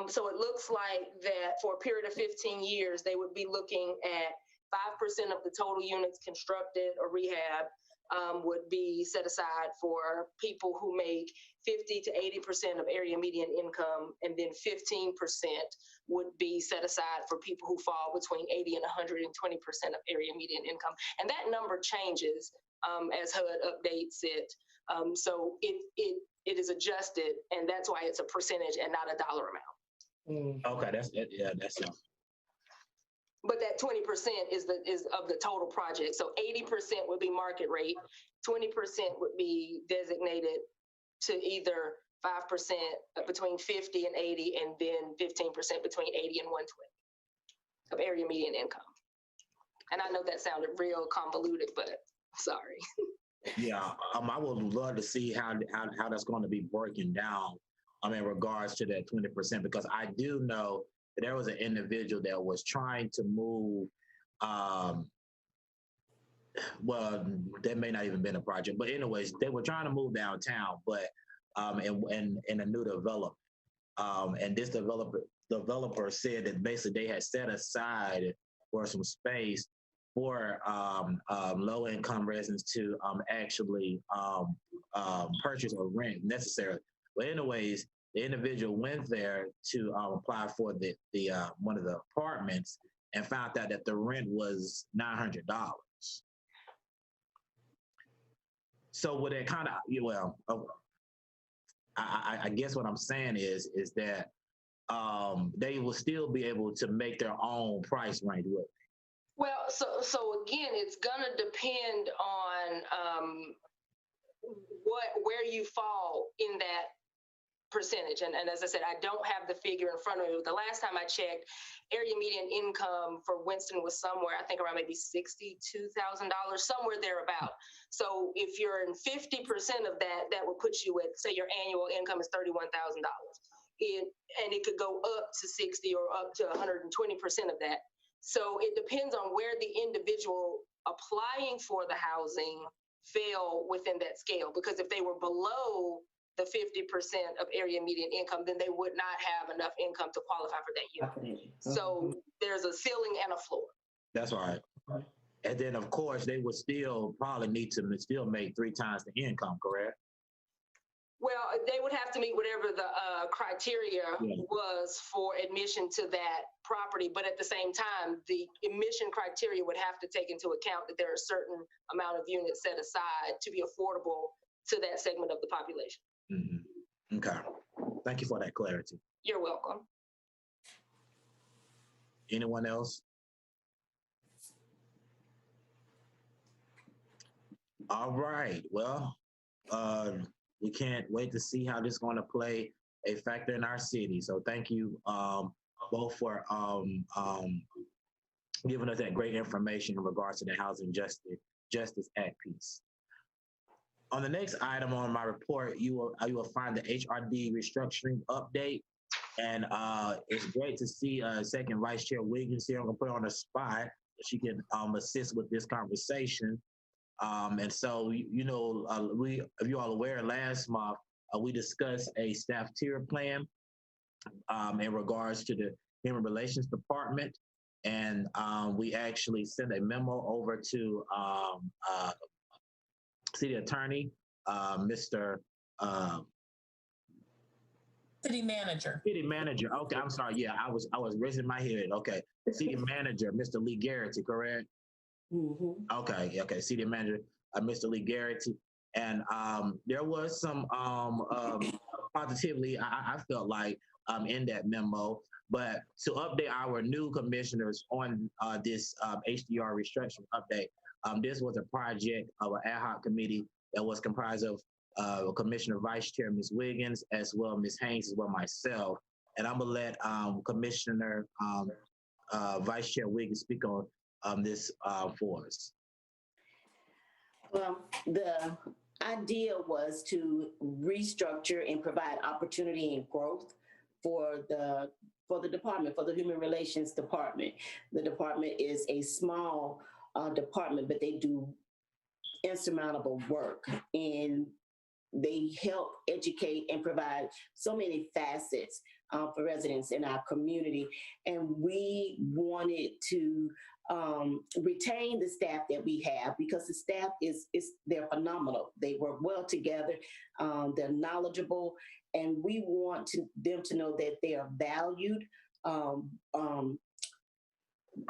Speaker 8: So it looks like that for a period of 15 years, they would be looking at 5% of the total units constructed or rehab would be set aside for people who make 50 to 80% of area median income, and then 15% would be set aside for people who fall between 80 and 120% of area median income. And that number changes as HUD updates it. So it is adjusted, and that's why it's a percentage and not a dollar amount.
Speaker 3: Okay, that's it. Yeah, that's it.
Speaker 8: But that 20% is of the total project. So 80% would be market rate, 20% would be designated to either 5% between 50 and 80, and then 15% between 80 and 120 of area median income. And I know that sounded real convoluted, but sorry.
Speaker 3: Yeah, I would love to see how that's going to be broken down in regards to that 20%, because I do know that there was an individual that was trying to move, well, that may not even been a project, but anyways, they were trying to move downtown, but in a new development. And this developer said that basically they had set aside for some space for low-income residents to actually purchase or rent necessarily. But anyways, the individual went there to apply for the one of the apartments and found out that the rent was $900. So with that kind of, I guess what I'm saying is that they will still be able to make their own price range with it.
Speaker 8: Well, so again, it's gonna depend on where you fall in that percentage. And as I said, I don't have the figure in front of me. The last time I checked, area median income for Winston was somewhere, I think around maybe $62,000, somewhere thereabout. So if you're in 50% of that, that would put you at, say your annual income is $31,000. and it could go up to 60 or up to 120% of that. So it depends on where the individual applying for the housing fell within that scale. Because if they were below the 50% of area median income, then they would not have enough income to qualify for that unit. So there's a ceiling and a floor.
Speaker 3: That's right. And then, of course, they would still probably need to still make 3 times the income, correct?
Speaker 8: Well, they would have to meet whatever the criteria was for admission to that property. But at the same time, the admission criteria would have to take into account that there are a certain amount of units set aside to be affordable to that segment of the population.
Speaker 3: Mm-hmm. Okay. Thank you for that clarity.
Speaker 8: You're welcome.
Speaker 3: Anyone else? All right. Well, we can't wait to see how this is going to play a factor in our city. So thank you both for giving us that great information in regards to the Housing Justice Act piece. On the next item on my report, you will find the Hrd Restructuring update. And it's great to see Second Vice Chair Wiggins here. I'm going to put her on the spot. She can assist with this conversation. And so, you know, if you're all aware, last month, we discussed a staff tier plan in regards to the Human Relations Department. And we actually sent a memo over to City Attorney, Mr.
Speaker 1: City Manager.
Speaker 3: City Manager. Okay, I'm sorry. Yeah, I was raising my head. Okay, City Manager, Mr. Lee Garrity, correct?
Speaker 16: Mm-hmm.
Speaker 3: Okay, City Manager, Mr. Lee Garrity. And there was some positively, I felt like, in that memo. But to update our new commissioners on this HDR restructuring update, this was a project of an ad hoc committee that was comprised of Commissioner Vice Chair Ms. Wiggins, as well Ms. Haynes, as well myself. And I'm gonna let Commissioner Vice Chair Wiggins speak on this for us.
Speaker 16: Well, the idea was to restructure and provide opportunity and growth for the department, for the Human Relations Department. The department is a small department, but they do insurmountable work, and they help educate and provide so many facets for residents in our community. And we wanted to retain the staff that we have, because the staff they're phenomenal. They work well together. They're knowledgeable, and we want them to know that they are valued.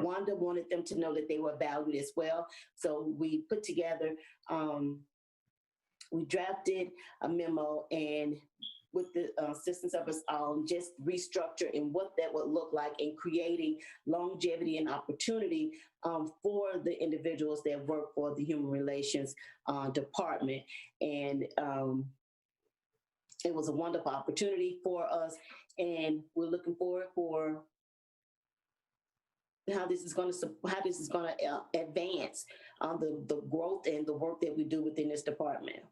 Speaker 16: Wanda wanted them to know that they were valued as well. So we put together, we drafted a memo, and with the assistance of us all, just restructure and what that would look like in creating longevity and opportunity for the individuals that work for the Human Relations Department. And it was a wonderful opportunity for us, and we're looking forward for how this is going to advance the growth and the work that we do within this department.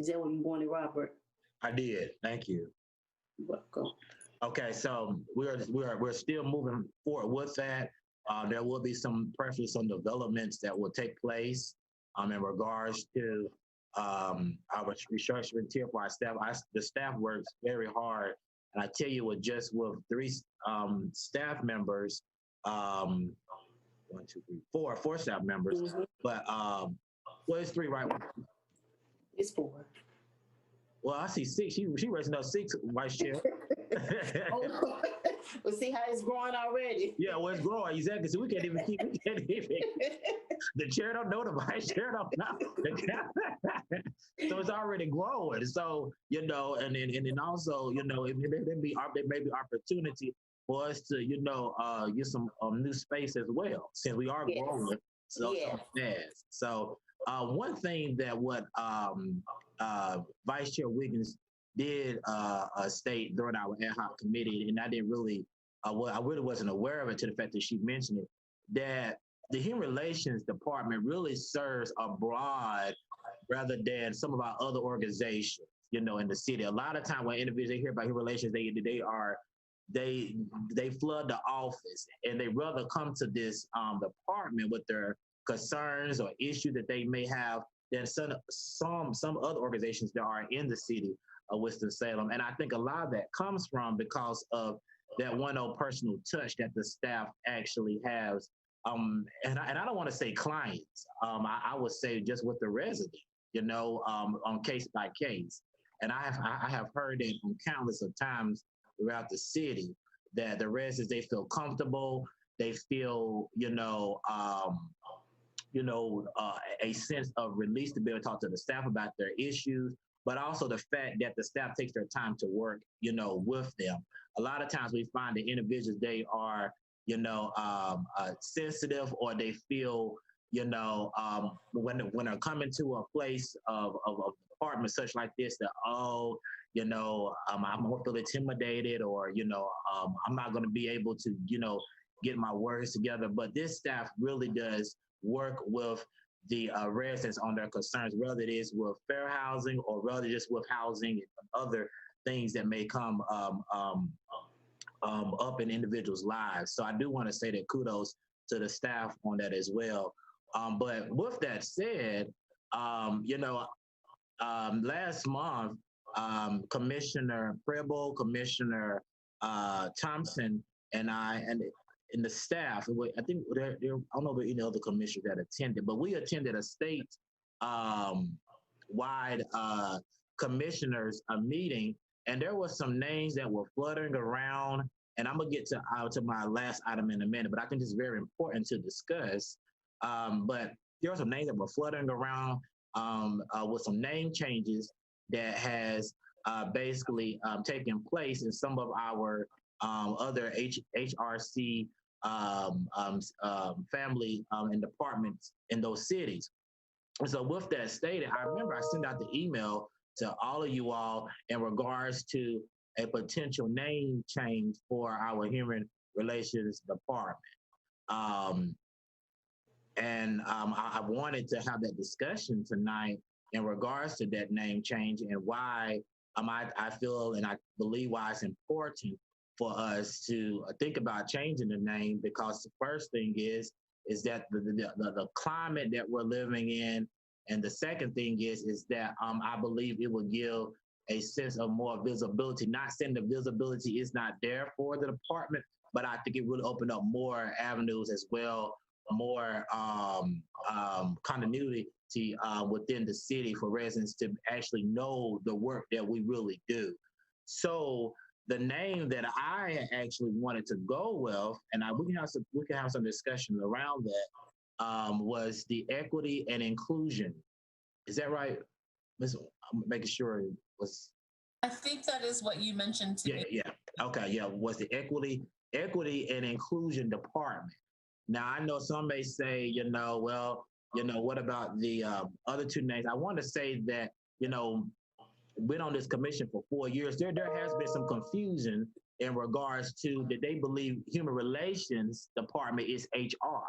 Speaker 16: Is that what you wanted, Robert?
Speaker 3: I did. Thank you.
Speaker 16: You're welcome.
Speaker 3: Okay, so we're still moving forward with that. There will be some pressures on developments that will take place in regards to our restructuring tier for our staff. The staff works very hard, and I tell you, with 3 staff members, 4 staff members, mm-hmm. But well, it's 3, right?
Speaker 16: It's 4.
Speaker 3: Well, I see 6. She raising up 6, Vice Chair.
Speaker 16: Oh, we'll see how it's growing already.
Speaker 3: Yeah, well, it's growing, exactly. So we can't even the chair don't know, the vice chair don't know. So it's already growing. So, you know, and then also, you know, there may be opportunity for us to, you know, get some new space as well, since we are growing so fast. So one thing that what Vice Chair Wiggins did state during our ad hoc committee, and I didn't really, I really wasn't aware of it to the fact that she mentioned it, that the Human Relations Department really serves abroad rather than some of our other organizations. in the city. A lot of time when individuals hear about human relations, they flood the office and they rather come to this department with their concerns or issues that they may have than some other organizations that are in the city of Winston-Salem. And I think a lot of that comes from because of that personal touch that the staff actually has. And I don't want to say clients. I would say just with the resident, on case by case. And I have heard it from countless of times throughout the city that the residents, they feel comfortable, they feel a sense of release to be able to talk to the staff about their issues, but also the fact that the staff takes their time to work with them. A lot of times we find that individuals, they are sensitive, or they feel when they're coming to a place of department such like this, that I'm gonna feel intimidated, or I'm not gonna be able to get my words together. But this staff really does work with the residents on their concerns, whether it is with fair housing or whether just with housing and other things that may come up in individuals' lives. So I do want to say that kudos to the staff on that as well. But with that said, last month, Commissioner Preble, Commissioner Thompson, and I, and the staff, I think I don't know if any other commissioners that attended, but we attended a state-wide commissioners meeting, and there were some names that were fluttering around, and I'm gonna get to my last item in a minute, but I think it's very important to discuss. But there were some names that were fluttering around with some name changes that has basically taken place in some of our other HRC family and departments in those cities. And so with that stated, I remember I sent out the email to all of you all in regards to a potential name change for our Human Relations Department. I wanted to have that discussion tonight in regards to that name change and why I feel and I believe why it's important for us to think about changing the name, because the first thing is that the climate that we're living in, and the second thing is that I believe it will give a sense of more visibility. Not saying the visibility is not there for the department, but I think it will open up more avenues as well, more continuity within the city for residents to actually know the work that we really do. So the name that I actually wanted to go with, and we can have some discussion around that, was the equity and inclusion. Is that right? I'm making sure it was.
Speaker 1: I think that is what you mentioned to me.
Speaker 3: Yeah. Okay. Yeah. Was the equity and inclusion department. Now I know some may say, what about the other two names? I want to say that, been on this commission for 4 years. There has been some confusion in regards to that they believe Human Relations Department is HR.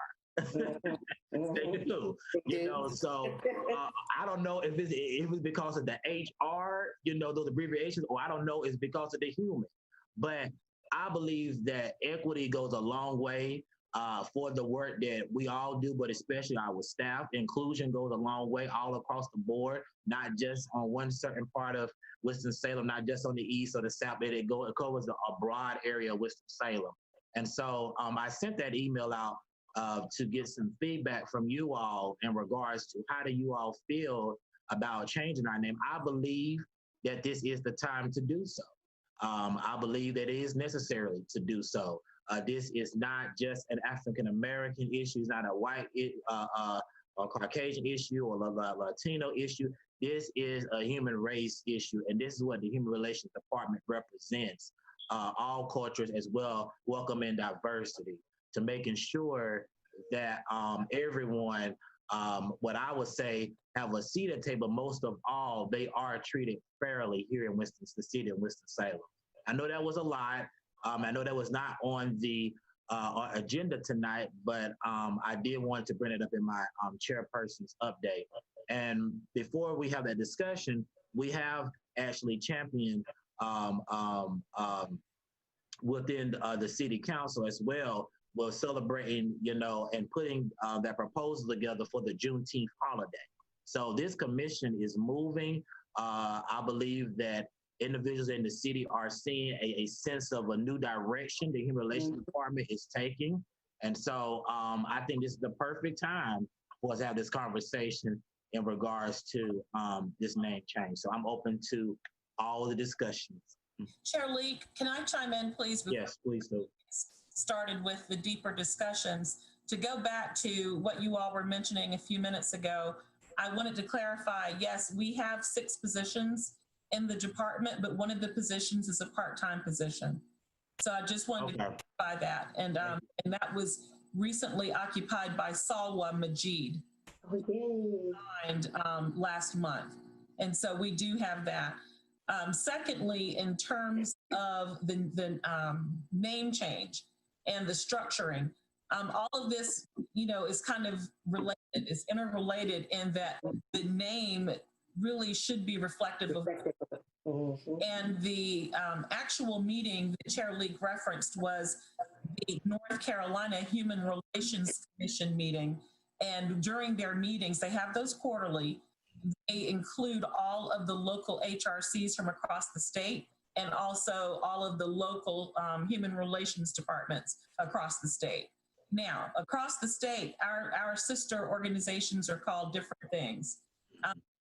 Speaker 3: They do, so I don't know if it's because of the HR, those abbreviations, or I don't know it's because of the human. But I believe that equity goes a long way for the work that we all do, but especially our staff. Inclusion goes a long way all across the board, not just on one certain part of Winston-Salem, not just on the east or the south, but it covers a broad area of Winston-Salem. And so I sent that email out to get some feedback from you all in regards to how do you all feel about changing our name. I believe that this is the time to do so. I believe that it is necessary to do so. This is not just an African-American issue. It's not a white or Caucasian issue or a Latino issue. This is a human race issue, and this is what the Human Relations Department represents. All cultures as well, welcoming diversity, to making sure that everyone, what I would say, have a seat at the table. Most of all, they are treated fairly here in the city of Winston-Salem. I know that was a lot. I know that was not on the agenda tonight, but I did want to bring it up in my chairperson's update. And before we have that discussion, we have actually championed within the city council as well, was celebrating, and putting that proposal together for the Juneteenth holiday. So this commission is moving. I believe that individuals in the city are seeing a sense of a new direction the Human Relations Department is taking. And so I think this is the perfect time for us to have this conversation in regards to this name change. So I'm open to all the discussions.
Speaker 1: Chair Leek, can I chime in, please?
Speaker 3: Yes, please do.
Speaker 1: Started with the deeper discussions. To go back to what you all were mentioning a few minutes ago, I wanted to clarify, yes, we have 6 positions in the department, but one of the positions is a part-time position. So I just wanted to clarify that. And that was recently occupied by Salwa Majid last month. And so we do have that. Secondly, in terms of the name change and the structuring, all of this, is kind of related, is interrelated in that the name really should be reflective of. And the actual meeting that Chair Leek referenced was the North Carolina Human Relations Commission meeting. And during their meetings, they have those quarterly. They include all of the local HRCs from across the state and also all of the local human relations departments across the state. Now, across the state, our sister organizations are called different things.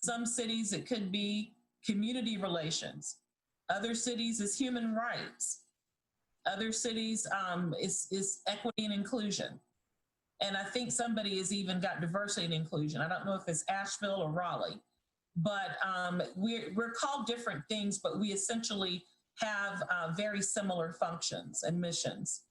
Speaker 1: Some cities, it could be community relations. Other cities is human rights. Other cities is equity and inclusion. And I think somebody has even got diversity and inclusion. I don't know if it's Asheville or Raleigh, but we're called different things, but we essentially have very similar functions and missions.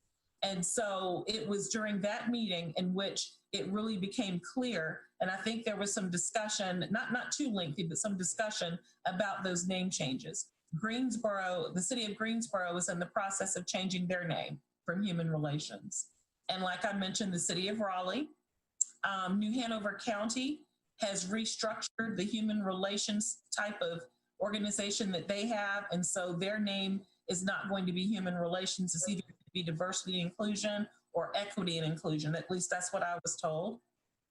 Speaker 1: And so it was during that meeting in which it really became clear, and I think there was some discussion, not too lengthy, but some discussion about those name changes. Greensboro, the city of Greensboro is in the process of changing their name from Human Relations. And like I mentioned, the city of Raleigh, New Hanover County has restructured the human relations type of organization that they have. And so their name is not going to be human relations. It's either going to be diversity and inclusion or equity and inclusion. At least that's what I was told.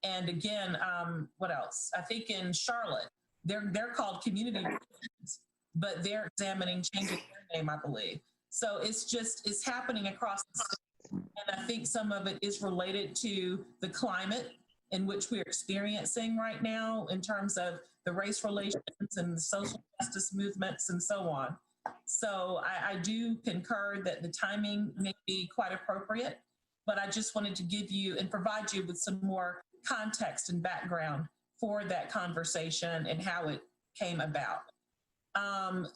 Speaker 1: And again, what else? I think in Charlotte, they're called community relations, but they're examining changing their name, I believe. So it's happening across the state. And I think some of it is related to the climate in which we're experiencing right now in terms of the race relations and the social justice movements and so on. So I do concur that the timing may be quite appropriate, but I just wanted to give you and provide you with some more context and background for that conversation and how it came about.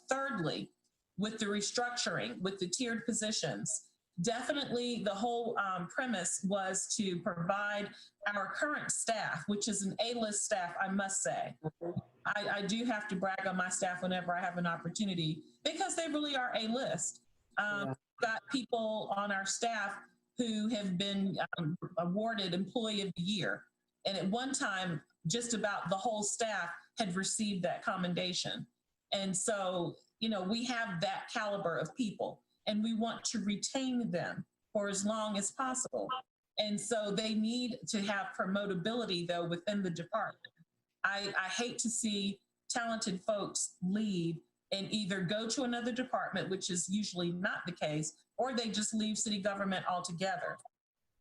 Speaker 1: Thirdly, with the restructuring, with the tiered positions, definitely the whole premise was to provide our current staff, which is an A-list staff, I must say. I do have to brag on my staff whenever I have an opportunity because they really are A-list. We've got people on our staff who have been awarded Employee of the Year. And at one time, just about the whole staff had received that commendation. And so, we have that caliber of people and we want to retain them for as long as possible. And so they need to have promotability though within the department. I hate to see talented folks leave and either go to another department, which is usually not the case, or they just leave city government altogether.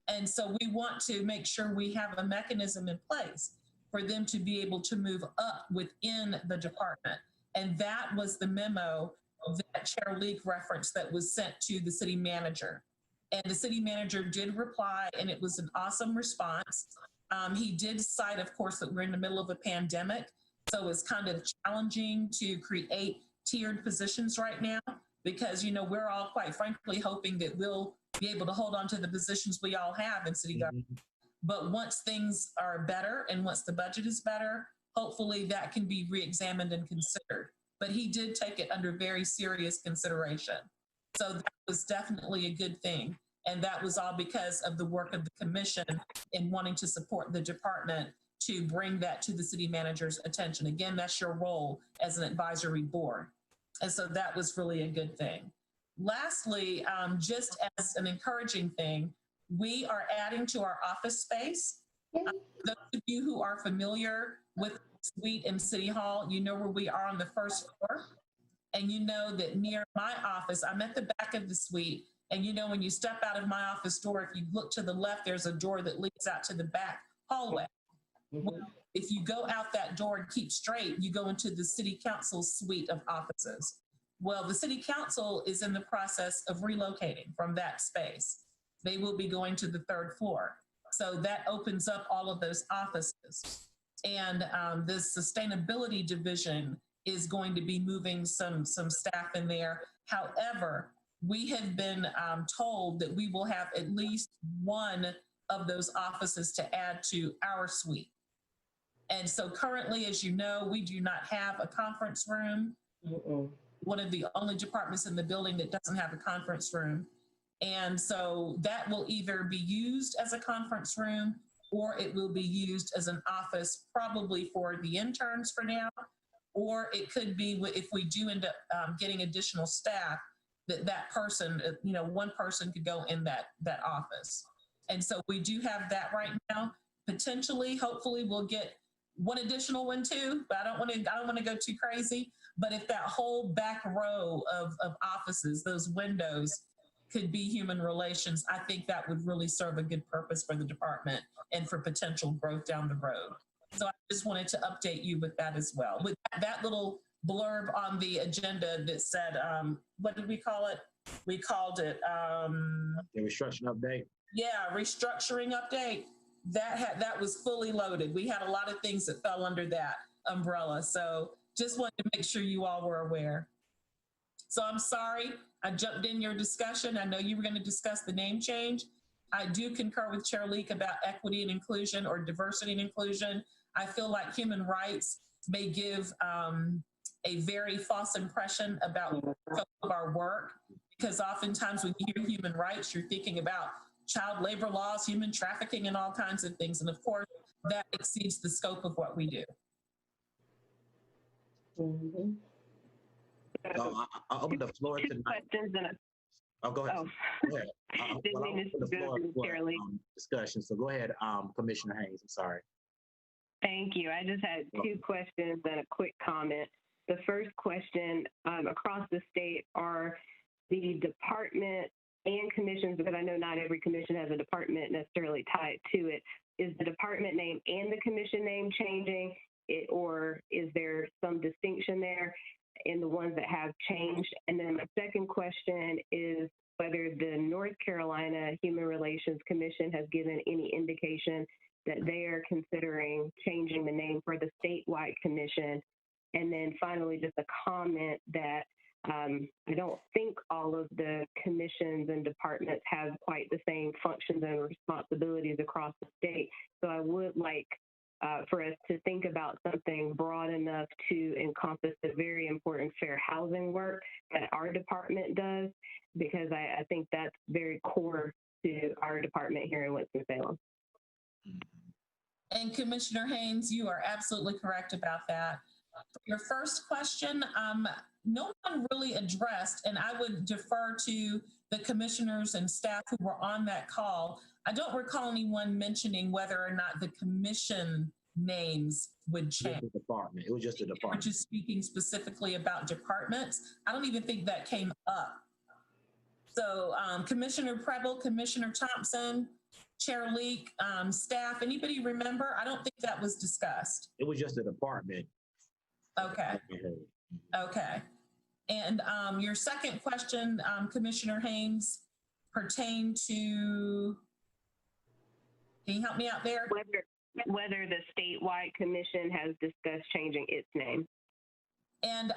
Speaker 1: And so we want to make sure we have a mechanism in place for them to be able to move up within the department. And that was the memo that Chair Leek referenced that was sent to the city manager. And the city manager did reply, and it was an awesome response. He did cite, of course, that we're in the middle of a pandemic. So it's kind of challenging to create tiered positions right now because, we're all quite frankly hoping that we'll be able to hold on to the positions we all have in city government. But once things are better and once the budget is better, hopefully that can be re-examined and considered. But he did take it under very serious consideration. So that was definitely a good thing. And that was all because of the work of the commission in wanting to support the department to bring that to the city manager's attention. Again, that's your role as an advisory board. And so that was really a good thing. Lastly, just as an encouraging thing, we are adding to our office space. Those of you who are familiar with the suite in City Hall, you know where we are on the first floor. And you know that near my office, I'm at the back of the suite. And you know, when you step out of my office door, if you look to the left, there's a door that leads out to the back hallway. Well, if you go out that door and keep straight, you go into the City Council suite of offices. Well, the City Council is in the process of relocating from that space. They will be going to the third floor. So that opens up all of those offices. And the sustainability division is going to be moving some staff in there. However, we have been told that we will have at least one of those offices to add to our suite. And so currently, as you know, we do not have a conference room. One of the only departments in the building that doesn't have a conference room. And so that will either be used as a conference room or it will be used as an office, probably for the interns for now, or it could be, if we do end up getting additional staff, that person, you know, one person could go in that office. And so we do have that right now. Potentially, hopefully we'll get one additional one too, but I don't want to go too crazy. But if that whole back row of offices, those windows, could be human relations, I think that would really serve a good purpose for the department and for potential growth down the road. So I just wanted to update you with that as well. With that little blurb on the agenda that said, what did we call it? We called it
Speaker 3: the restructuring update.
Speaker 1: Yeah, restructuring update. That was fully loaded. We had a lot of things that fell under that umbrella. So just wanted to make sure you all were aware. So I'm sorry I jumped in your discussion. I know you were going to discuss the name change. I do concur with Chair Leak about equity and inclusion, or diversity and inclusion. I feel like human rights may give a very false impression about our work, because oftentimes when you hear human rights, you're thinking about child labor laws, human trafficking, and all kinds of things. And of course, that exceeds the scope of what we do.
Speaker 3: So I'll open the floor to
Speaker 9: questions and
Speaker 3: go ahead. Go ahead. I'll open the floor for discussion. So go ahead, Commissioner Haynes. I'm sorry.
Speaker 9: Thank you. I just had two questions and a quick comment. The first question, across the state, are the department and commissions, because I know not every commission has a department necessarily tied to it, is the department name and the commission name changing, or is there some distinction there in the ones that have changed? And then my second question is whether the North Carolina Human Relations Commission has given any indication that they are considering changing the name for the statewide commission. And then finally, just a comment that I don't think all of the commissions and departments have quite the same functions and responsibilities across the state. So I would like for us to think about something broad enough to encompass the very important fair housing work that our department does, because I think that's very core to our department here in Winston-Salem.
Speaker 1: And Commissioner Haynes, you are absolutely correct about that. Your first question, no one really addressed, and I would defer to the commissioners and staff who were on that call. I don't recall anyone mentioning whether or not the commission names would change.
Speaker 3: Just the department. It was just a department.
Speaker 1: We're just speaking specifically about departments. I don't even think that came up. So Commissioner Preble, Commissioner Thompson, Chair Leak, staff, anybody remember? I don't think that was discussed.
Speaker 3: It was just a department.
Speaker 1: Okay. Okay. And your second question, Commissioner Haynes, pertained to, can you help me out there?
Speaker 9: Whether the statewide commission has discussed changing its name.
Speaker 1: And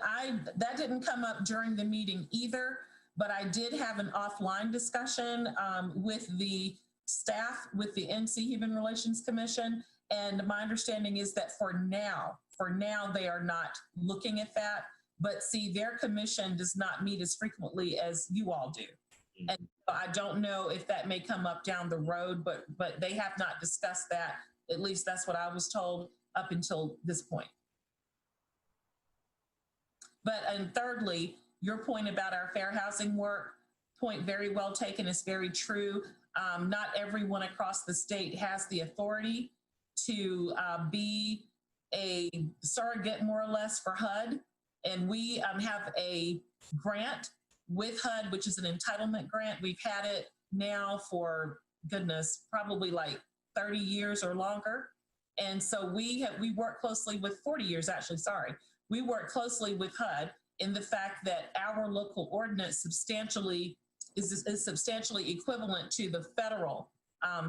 Speaker 1: that didn't come up during the meeting either, but I did have an offline discussion with the staff, with the NC Human Relations Commission. And my understanding is that for now, they are not looking at that. But see, their commission does not meet as frequently as you all do. And I don't know if that may come up down the road, but they have not discussed that. At least that's what I was told up until this point. And thirdly, your point about our fair housing work, point very well taken, is very true. Not everyone across the state has the authority to be a surrogate, more or less, for HUD. And we have a grant with HUD, which is an entitlement grant. We've had it now for, goodness, probably like 30 years or longer. And so we work closely with 40 years, actually, sorry. We work closely with HUD in the fact that our local ordinance is substantially equivalent to the federal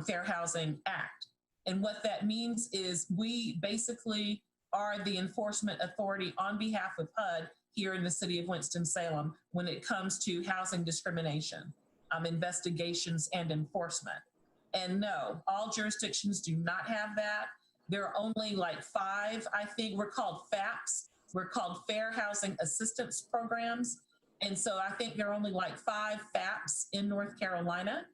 Speaker 1: Fair Housing Act. And what that means is we basically are the enforcement authority on behalf of HUD here in the city of Winston-Salem when it comes to housing discrimination, investigations, and enforcement. And no, all jurisdictions do not have that. There are only like 5, I think. We're called FAPs. We're called Fair Housing Assistance Programs. And so I think there are only like 5 FAPs in North Carolina,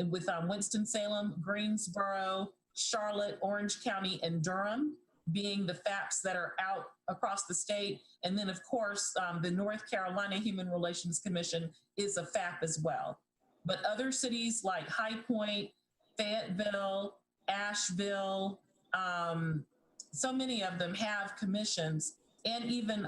Speaker 1: with Winston-Salem, Greensboro, Charlotte, Orange County, and Durham being the FAPs that are out across the state. And then, of course, the North Carolina Human Relations Commission is a FAP as well. But other cities like High Point, Fayetteville, Asheville, so many of them have commissions, and even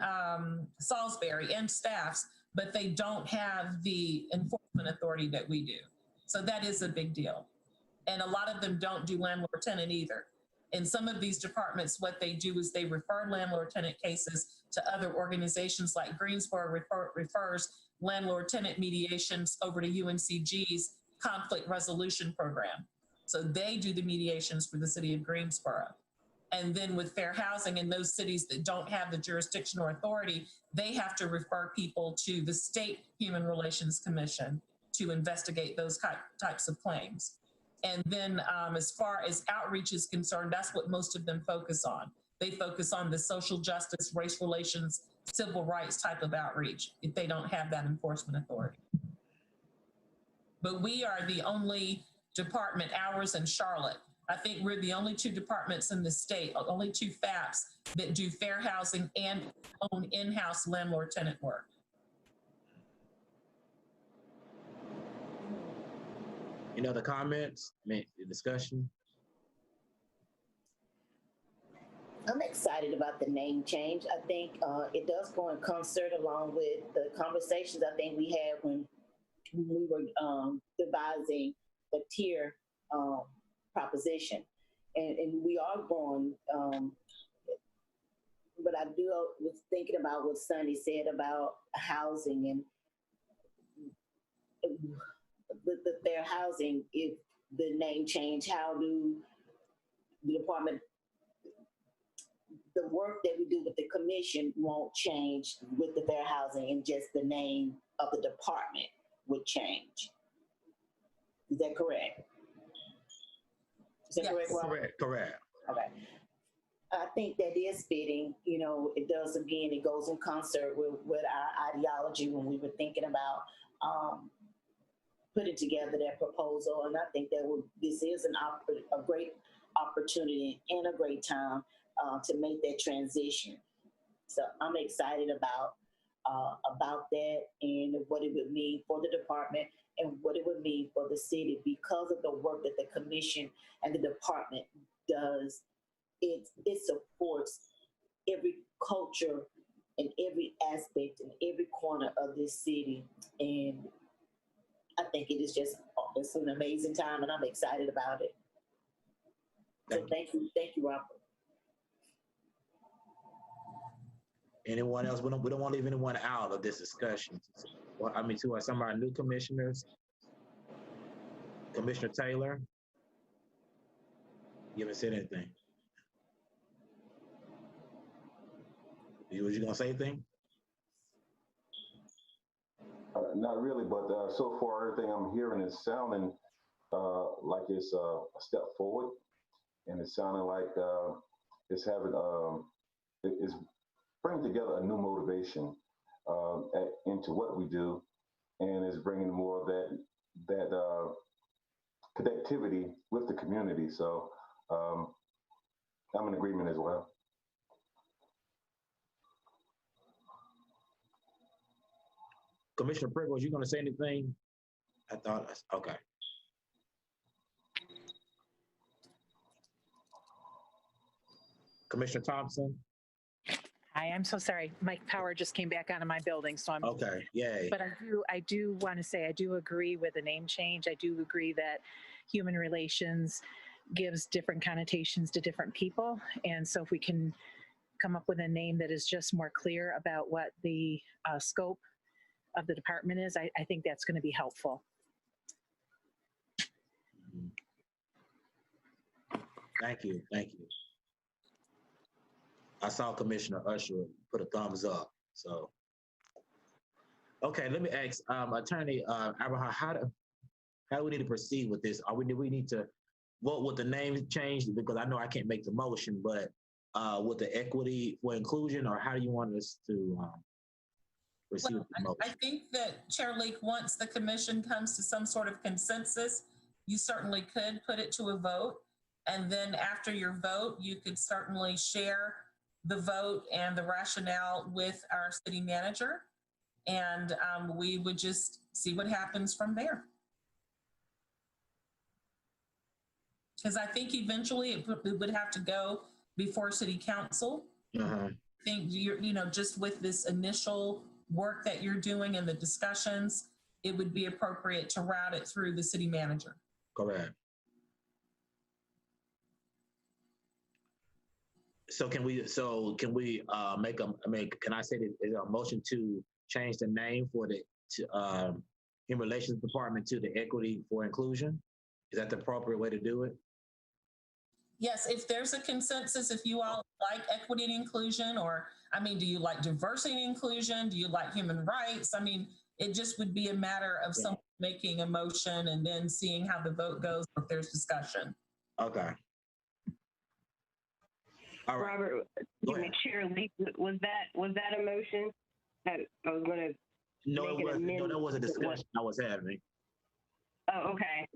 Speaker 1: Salisbury and staffs, but they don't have the enforcement authority that we do. So that is a big deal. And a lot of them don't do landlord-tenant either. In some of these departments, what they do is they refer landlord-tenant cases to other organizations, like Greensboro refers landlord-tenant mediations over to UNCG's conflict resolution program. So they do the mediations for the city of Greensboro. And then with fair housing in those cities that don't have the jurisdiction or authority, they have to refer people to the State Human Relations Commission to investigate those types of claims. And then as far as outreach is concerned, that's what most of them focus on. They focus on the social justice, race relations, civil rights type of outreach if they don't have that enforcement authority. But we are the only department, ours in Charlotte. I think we're the only 2 departments in the state, only 2 FAPs that do fair housing and own in-house landlord-tenant work.
Speaker 3: Any other comments, discussion?
Speaker 16: I'm excited about the name change. I think it does go in concert along with the conversations I think we had when we were devising the tier proposition. And we are going, but I was thinking about what Sonny said about housing and the fair housing. If the name change, how do the department, the work that we do with the commission won't change with the fair housing, and just the name of the department would change. Is that correct? Is that correct, Robert?
Speaker 3: Correct.
Speaker 16: Okay. I think that is fitting. You know, it does, again, it goes in concert with our ideology when we were thinking about putting together that proposal. And I think that this is a great opportunity and a great time to make that transition. So I'm excited about that and what it would mean for the department and what it would mean for the city, because of the work that the commission and the department does. It supports every culture and every aspect and every corner of this city. And I think it is it's an amazing time, and I'm excited about it. So thank you, Robert.
Speaker 3: Anyone else? We don't want to leave anyone out of this discussion. Well, I mean, to some of our new commissioners, Commissioner Taylor, you haven't said anything. Was you gonna say anything?
Speaker 6: Not really, but so far everything I'm hearing is sounding like it's a step forward, and it's sounding like it's having it's bringing together a new motivation into what we do, and is bringing more of that connectivity with the community. So I'm in agreement as well.
Speaker 3: Commissioner Pritchard, was you going to say anything? I thought, okay. Commissioner Thompson?
Speaker 17: Hi, I'm so sorry. My power just came back on in my building, so I'm
Speaker 3: okay. Yay!
Speaker 17: But I do want to say I do agree with the name change. I do agree that human relations gives different connotations to different people, and so if we can come up with a name that is just more clear about what the scope of the department is, I think that's going to be helpful.
Speaker 3: Thank you. Thank you. I saw Commissioner Usher put a thumbs up. So, okay, let me ask Attorney Abraham, how do we need to proceed with this? Do we need to vote with the name change? Because I know I can't make the motion, but with the equity for inclusion, or how do you want us to proceed with the motion?
Speaker 1: I think that Chair Leak, once the commission comes to some sort of consensus, you certainly could put it to a vote. And then after your vote, you could certainly share the vote and the rationale with our city manager. And we would just see what happens from there. Because I think eventually it would have to go before city council. I think just with this initial work that you're doing and the discussions, it would be appropriate to route it through the city manager.
Speaker 3: Correct. So can we can I say that is there a motion to change the name for the Human Relations Department to the Equity for Inclusion? Is that the appropriate way to do it?
Speaker 1: Yes, if there's a consensus, if you all like equity and inclusion, or, I mean, do you like diversity and inclusion? Do you like human rights? I mean, it just would be a matter of someone making a motion and then seeing how the vote goes if there's discussion.
Speaker 3: Okay. All right.
Speaker 9: Robert, Chair Leak, was that a motion? I was going to.
Speaker 3: No, it wasn't. No, that was a discussion I was having.
Speaker 9: Oh, okay.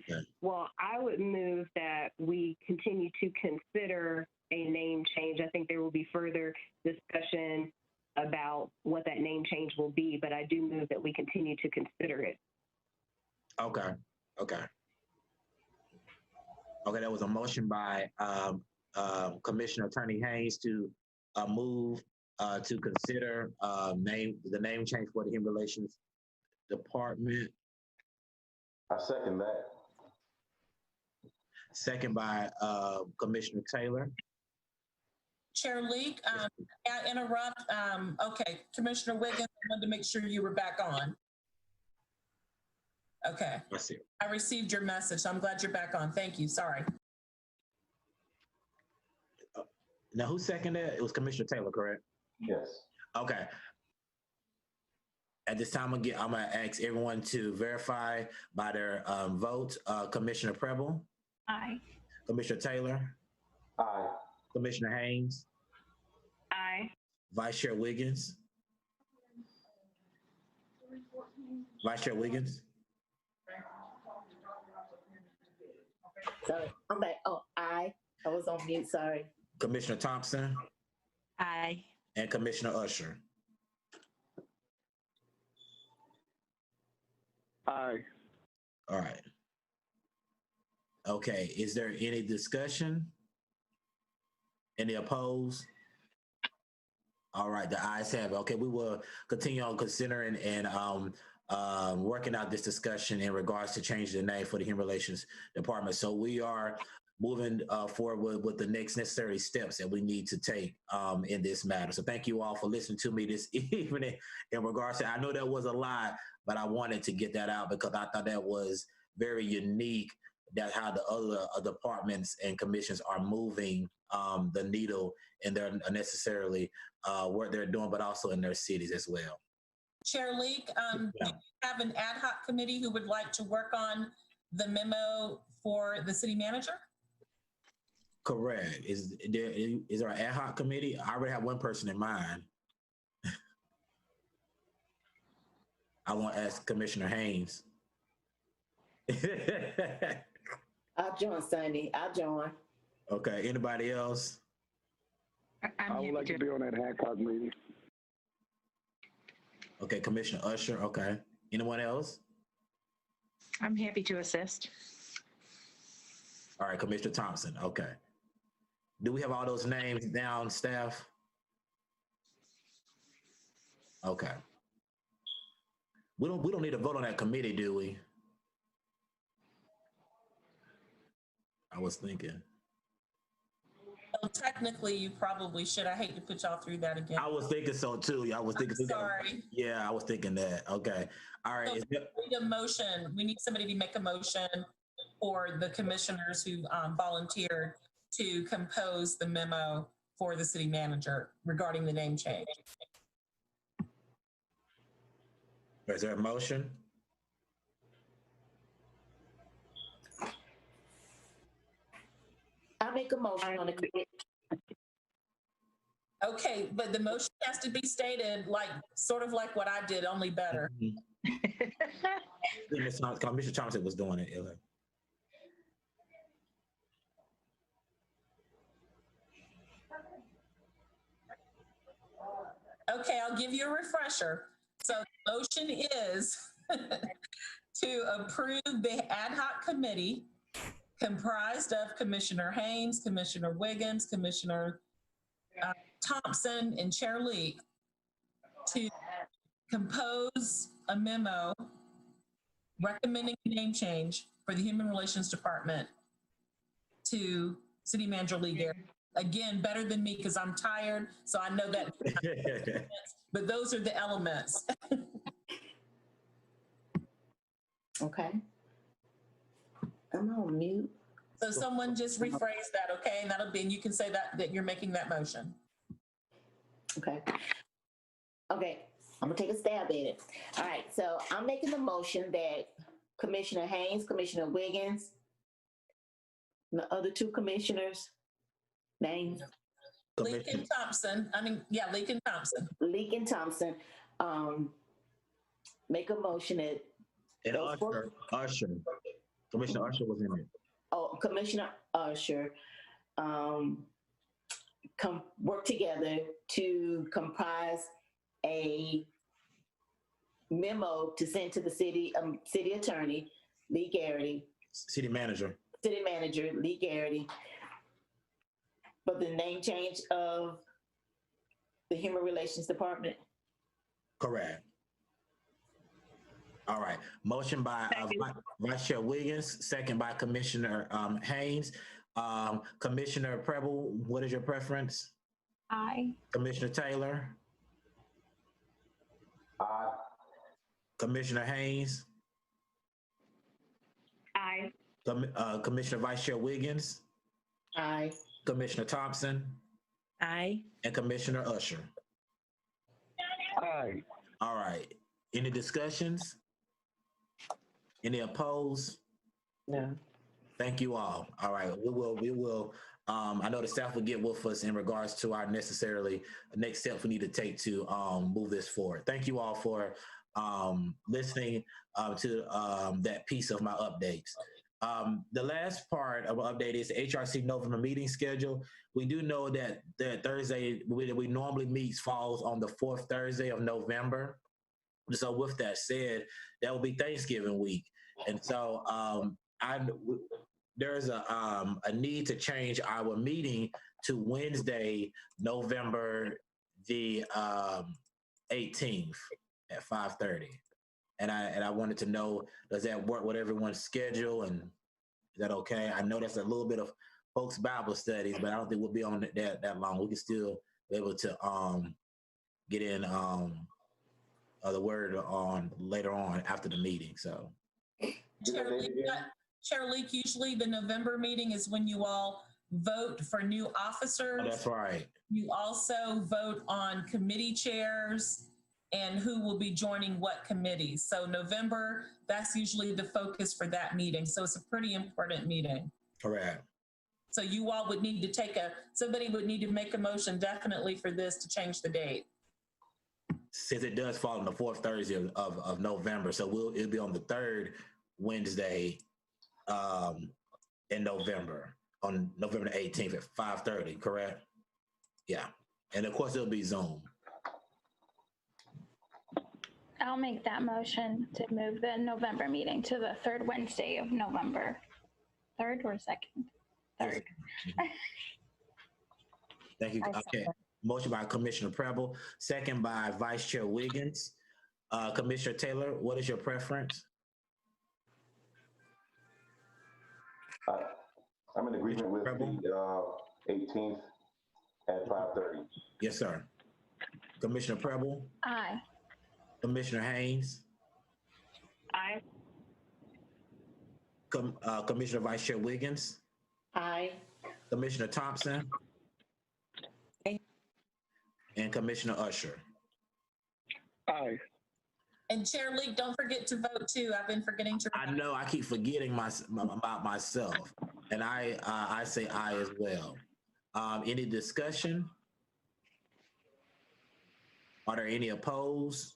Speaker 9: Well, I would move that we continue to consider a name change. I think there will be further discussion about what that name change will be, but I do move that we continue to consider it.
Speaker 3: Okay. Okay. Okay, that was a motion by Commissioner Attorney Haynes to move to consider the name change for the Human Relations Department.
Speaker 6: I second that.
Speaker 3: Second by Commissioner Taylor.
Speaker 1: Chair Leak, I interrupt. Okay, Commissioner Wiggins, I wanted to make sure you were back on. Okay. I received your message, so I'm glad you're back on. Thank you. Sorry.
Speaker 3: Now, who seconded it? It was Commissioner Taylor, correct?
Speaker 6: Yes.
Speaker 3: Okay. At this time, I'm gonna ask everyone to verify by their vote. Commissioner Preble?
Speaker 5: Aye.
Speaker 3: Commissioner Taylor?
Speaker 6: Aye.
Speaker 3: Commissioner Haynes?
Speaker 9: Aye.
Speaker 3: Vice Chair Wiggins? Vice Chair Wiggins?
Speaker 16: Sorry, I'm back. Oh, aye. I was on mute, sorry.
Speaker 3: Commissioner Thompson?
Speaker 17: Aye.
Speaker 3: And Commissioner Usher?
Speaker 18: Aye.
Speaker 3: All right. Okay, is there any discussion? Any opposed? All right, the ayes have it. Okay, we will continue on considering and working out this discussion in regards to changing the name for the Human Relations Department. So we are moving forward with the next necessary steps that we need to take in this matter. So thank you all for listening to me this evening in regards to, I know that was a lot, but I wanted to get that out because I thought that was very unique, that how the other departments and commissions are moving the needle in their necessarily what they're doing, but also in their cities as well.
Speaker 1: Chair Leak, do you have an ad hoc committee who would like to work on the memo for the city manager?
Speaker 3: Correct. Is there an ad hoc committee? I already have one person in mind. I want to ask Commissioner Haynes.
Speaker 16: I'll join, Sunny. I'll join.
Speaker 3: Okay. Anybody else?
Speaker 18: I would like to be on that ad hoc meeting.
Speaker 3: Okay, Commissioner Usher. Okay. Anyone else?
Speaker 15: I'm happy to assist.
Speaker 3: All right, Commissioner Thompson. Okay. Do we have all those names down, staff? Okay. We don't need to vote on that committee, do we? I was thinking.
Speaker 1: Well, technically, you probably should. I hate to put y'all through that again.
Speaker 3: I was thinking so too. I was thinking.
Speaker 1: Sorry.
Speaker 3: Yeah, I was thinking that. Okay. All right.
Speaker 1: So we need a motion. We need somebody to make a motion for the commissioners who volunteered to compose the memo for the city manager regarding the name change.
Speaker 3: Is there a motion?
Speaker 16: I make a motion on the committee.
Speaker 1: Okay, but the motion has to be stated like, sort of like what I did, only better.
Speaker 3: Mr. Thompson was doing it.
Speaker 1: Okay, I'll give you a refresher. So the motion is to approve the ad hoc committee comprised of Commissioner Haynes, Commissioner Wiggins, Commissioner Thompson, and Chair Leak to compose a memo recommending a name change for the Human Relations Department to City Manager Lee Garrett. Again, better than me because I'm tired, so I know that. But those are the elements.
Speaker 16: Okay. I'm on mute.
Speaker 1: So someone just rephrase that, okay? And that'll be, and you can say that you're making that motion.
Speaker 16: Okay. Okay, I'm gonna take a stab at it. All right, so I'm making the motion that Commissioner Haynes, Commissioner Wiggins, and the other two commissioners' names.
Speaker 1: Leak and Thompson. Leak and Thompson.
Speaker 16: Leak and Thompson. Make a motion that.
Speaker 3: And Usher. Commissioner Usher was in it.
Speaker 16: Oh, Commissioner Usher. Work together to comprise a memo to send to the city attorney, Lee Garrity.
Speaker 3: City manager,
Speaker 16: Lee Garrity, for the name change of the Human Relations Department.
Speaker 3: Correct. All right. Motion by Vice Chair Wiggins, second by Commissioner Haynes. Commissioner Preble, what is your preference?
Speaker 5: Aye.
Speaker 3: Commissioner Taylor?
Speaker 6: Aye.
Speaker 3: Commissioner Haynes?
Speaker 9: Aye.
Speaker 3: Commissioner Vice Chair Wiggins?
Speaker 16: Aye.
Speaker 3: Commissioner Thompson?
Speaker 15: Aye.
Speaker 3: And Commissioner Usher?
Speaker 18: Aye.
Speaker 3: All right. Any discussions? Any opposed?
Speaker 16: No.
Speaker 3: Thank you all. All right, we will. I know the staff will get with us in regards to our next steps we need to take to move this forward. Thank you all for listening to that piece of my updates. The last part of our update is the HRC November meeting schedule. We do know that the Thursday we normally meet falls on the fourth Thursday of November. So with that said, that will be Thanksgiving week. And so there's a need to change our meeting to Wednesday, November the 18th at 5:30. And I wanted to know, does that work with everyone's schedule? And is that okay? I know that's a little bit of folks' Bible studies, but I don't think we'll be on that long. We can still be able to get in the word on later on after the meeting. So, Chair Leak, usually the November meeting is when you all vote for new officers. Oh, that's right. You also vote on committee chairs and who will be joining what committees. So November, that's usually the focus for that meeting. So it's a pretty important meeting. Correct. So you all would need to somebody would need to make a motion definitely for this to change the date. Since it does fall on the fourth Thursday of November, so it'll be on the third Wednesday in November, on November the 18th at 5:30, correct? Yeah. And of course, it'll be Zoom.
Speaker 5: I'll make that motion to move the November meeting to the third Wednesday of November. Third or second? Third.
Speaker 3: Thank you. Okay. Motion by Commissioner Preble, second by Vice Chair Wiggins. Commissioner Taylor, what is your preference?
Speaker 6: I'm in agreement with the 18th at 5:30.
Speaker 3: Yes, sir. Commissioner Preble?
Speaker 5: Aye.
Speaker 3: Commissioner Haynes?
Speaker 9: Aye.
Speaker 3: Commissioner Vice Chair Wiggins?
Speaker 16: Aye.
Speaker 3: Commissioner Thompson?
Speaker 16: Aye.
Speaker 3: And Commissioner Usher?
Speaker 18: Aye.
Speaker 1: And Chair Leak, don't forget to vote too. I've been forgetting to.
Speaker 3: I know, I keep forgetting about myself, and I say aye as well. Any discussion? Are there any opposed?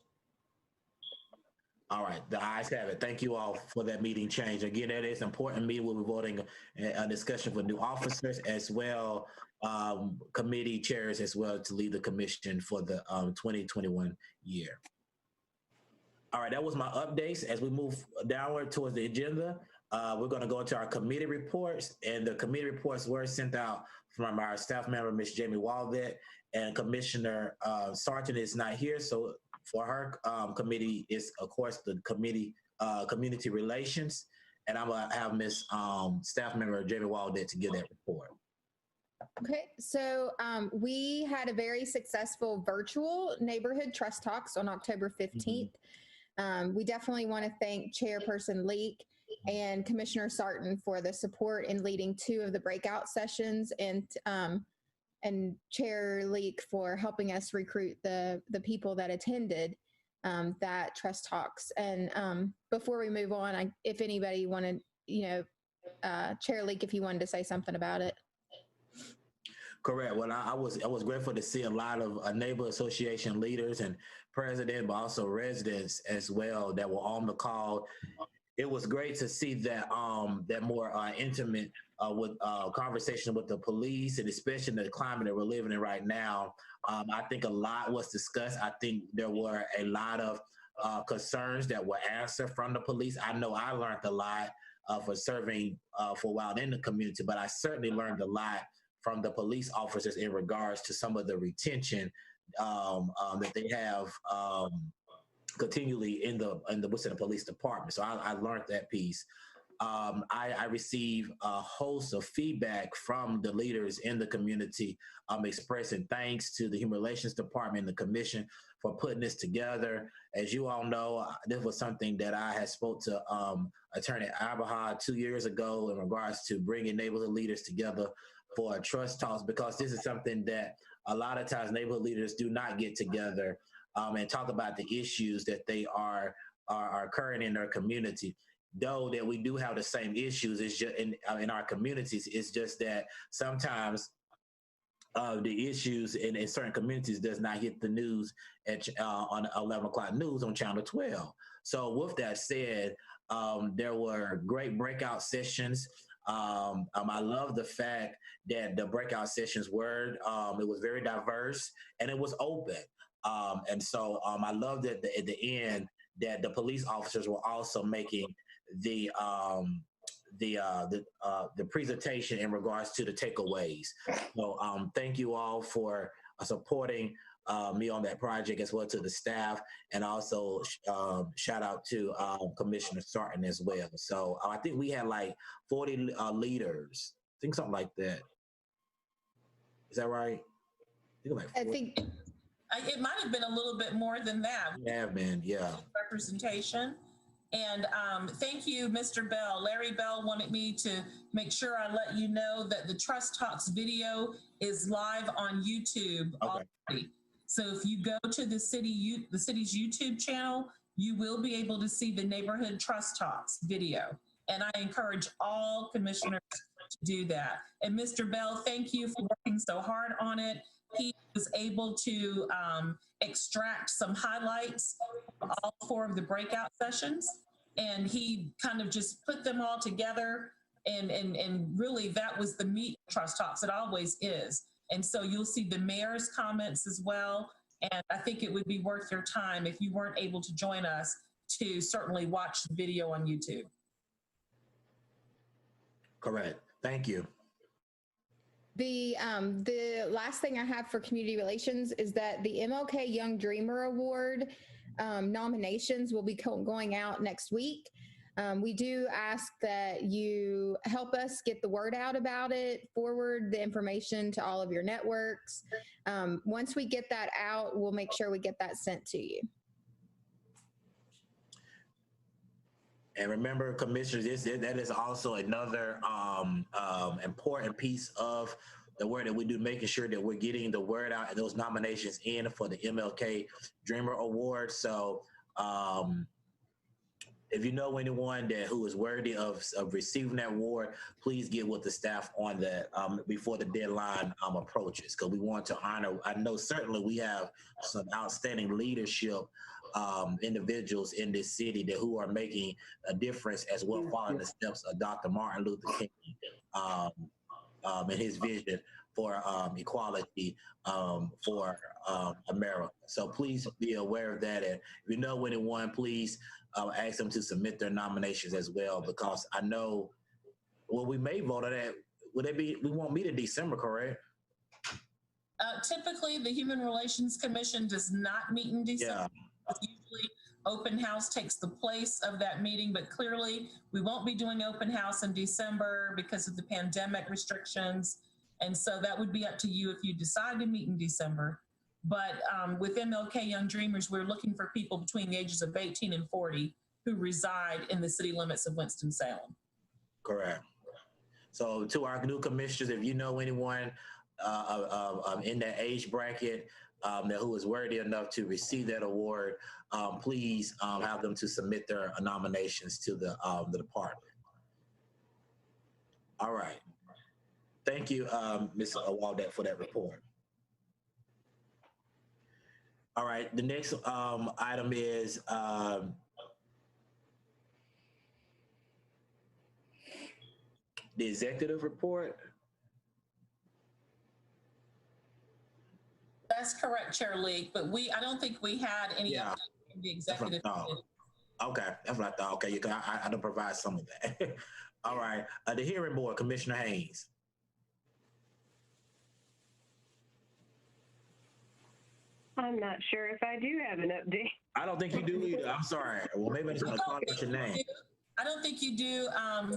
Speaker 3: All right, the ayes have it. Thank you all for that meeting change. Again, that is an important meeting. We'll be voting a discussion for new officers as well, committee chairs as well to lead the commission for the 2021 year. All right, that was my updates. As we move downward towards the agenda, we're going to go into our committee reports, and the committee reports were sent out from our staff member, Ms. Jamie Waldeck, and Commissioner Sargent is not here, so for her committee is, of course, the committee community relations, and I'm going to have Ms. staff member Jamie Waldeck to give that report.
Speaker 7: Okay, so we had a very successful virtual neighborhood trust talks on October 15th. We definitely want to thank Chairperson Leak and Commissioner Sarton for the support in leading 2 of the breakout sessions, and Chair Leak for helping us recruit the people that attended that trust talks. And before we move on, if anybody wanted, Chair Leak, if you wanted to say something about it.
Speaker 3: Correct. Well, I was grateful to see a lot of neighbor association leaders and president, but also residents as well that were on the call. It was great to see that that more intimate with conversation with the police, and especially in the climate that we're living in right now. I think a lot was discussed. I think there were a lot of concerns that were answered from the police. I know I learned a lot for serving for a while in the community, but I certainly learned a lot from the police officers in regards to some of the retention that they have continually in the Winston Police Department. So I learned that piece. I received a host of feedback from the leaders in the community, expressing thanks to the Human Relations Department and the Commission for putting this together. As you all know, this was something that I had spoke to Attorney Abrahad 2 years ago in regards to bringing neighborhood leaders together for trust talks, because this is something that a lot of times neighborhood leaders do not get together and talk about the issues that they are occurring in their community. Though that we do have the same issues, it's just in our communities. It's just that sometimes the issues in certain communities does not hit the news on 11 o'clock news on Channel 12. So with that said, there were great breakout sessions. I love the fact that the breakout sessions were, it was very diverse and it was open. And so I love that at the end that the police officers were also making the presentation in regards to the takeaways. So thank you all for supporting me on that project, as well to the staff, and also shout out to Commissioner Sarton as well. So I think we had like 40 leaders, I think something like that. Is that right?
Speaker 7: I think
Speaker 1: it might have been a little bit more than that.
Speaker 3: Yeah, man, yeah.
Speaker 1: Representation. And thank you, Mr. Bell. Larry Bell wanted me to make sure I let you know that the Trust Talks video is live on YouTube already. So if you go to the city's YouTube channel, you will be able to see the Neighborhood Trust Talks video. And I encourage all commissioners to do that. And Mr. Bell, thank you for working so hard on it. He was able to extract some highlights of all 4 of the breakout sessions, and he kind of just put them all together, and really that was the meat of Trust Talks. It always is. And so you'll see the mayor's comments as well, And I think it would be worth your time if you weren't able to join us to certainly watch the video on YouTube.
Speaker 3: Correct. Thank you.
Speaker 7: The last thing I have for community relations is that the MLK Young Dreamer Award nominations will be going out next week. We do ask that you help us get the word out about it, forward the information to all of your networks. Once we get that out, we'll make sure we get that sent to you.
Speaker 3: And remember, commissioners, that is also another important piece of the work that we do, making sure that we're getting the word out and those nominations in for the MLK Dreamer Award. So if you know anyone who is worthy of receiving that award, please get with the staff on that before the deadline approaches, because we want to honor. I know certainly we have some outstanding leadership individuals in this city who are making a difference as well, following the steps of Dr. Martin Luther King and his vision for equality for America. So please be aware of that. And if you know anyone, please ask them to submit their nominations as well, because I know, well, we may vote on that. We won't meet in December, correct?
Speaker 1: Typically, the Human Relations Commission does not meet in December. Yeah. Usually, open house takes the place of that meeting, but clearly, we won't be doing open house in December because of the pandemic restrictions. And so that would be up to you if you decide to meet in December. But with MLK Young Dreamers, we're looking for people between the ages of 18 and 40 who reside in the city limits of Winston-Salem.
Speaker 3: Correct. So to our new commissioners, if you know anyone in that age bracket who is worthy enough to receive that award, please have them to submit their nominations to the department. All right. Thank you, Ms. Waldeck, for that report. All right, the next item is the executive report.
Speaker 1: That's correct, Chair League, but I don't think we had any update in the executive.
Speaker 3: Okay, that's what I thought. Okay, I don't provide some of that. All right, the hearing board, Commissioner Haynes.
Speaker 9: I'm not sure if I do have an update.
Speaker 3: I don't think you do either. I'm sorry. Well, maybe I just want to call out your name.
Speaker 1: I don't think you do,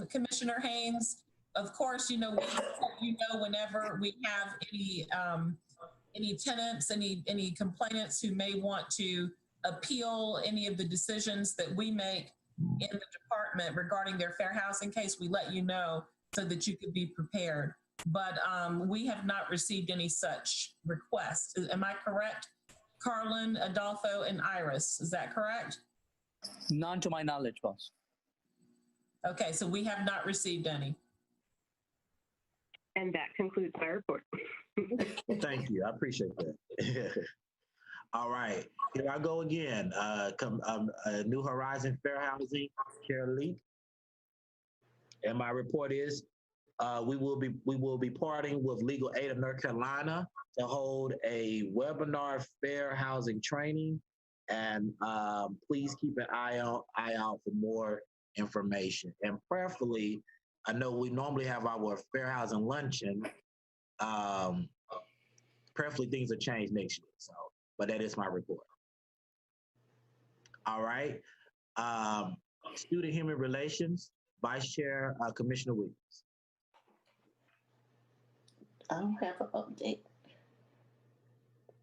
Speaker 1: Commissioner Haynes. Of course, whenever we have any tenants, any complainants who may want to appeal any of the decisions that we make in the department regarding their fair housing case, we let you know so that you could be prepared. But we have not received any such requests. Am I correct? Carlin, Adolfo, and Iris, is that correct?
Speaker 11: None to my knowledge, boss.
Speaker 1: Okay, so we have not received any.
Speaker 9: And that concludes my report.
Speaker 3: Thank you, I appreciate that. All right, here I go again. New Horizon Fair Housing, Chair Lee. And my report is, we will be partnering with Legal Aid of North Carolina to hold a webinar fair housing training, and please keep an eye out for more information. And prayerfully, I know we normally have our fair housing luncheon. Prayerfully, things will change next year. So, but that is my report. All right, Student Human Relations, Vice Chair Commissioner Williams.
Speaker 16: I don't have an update.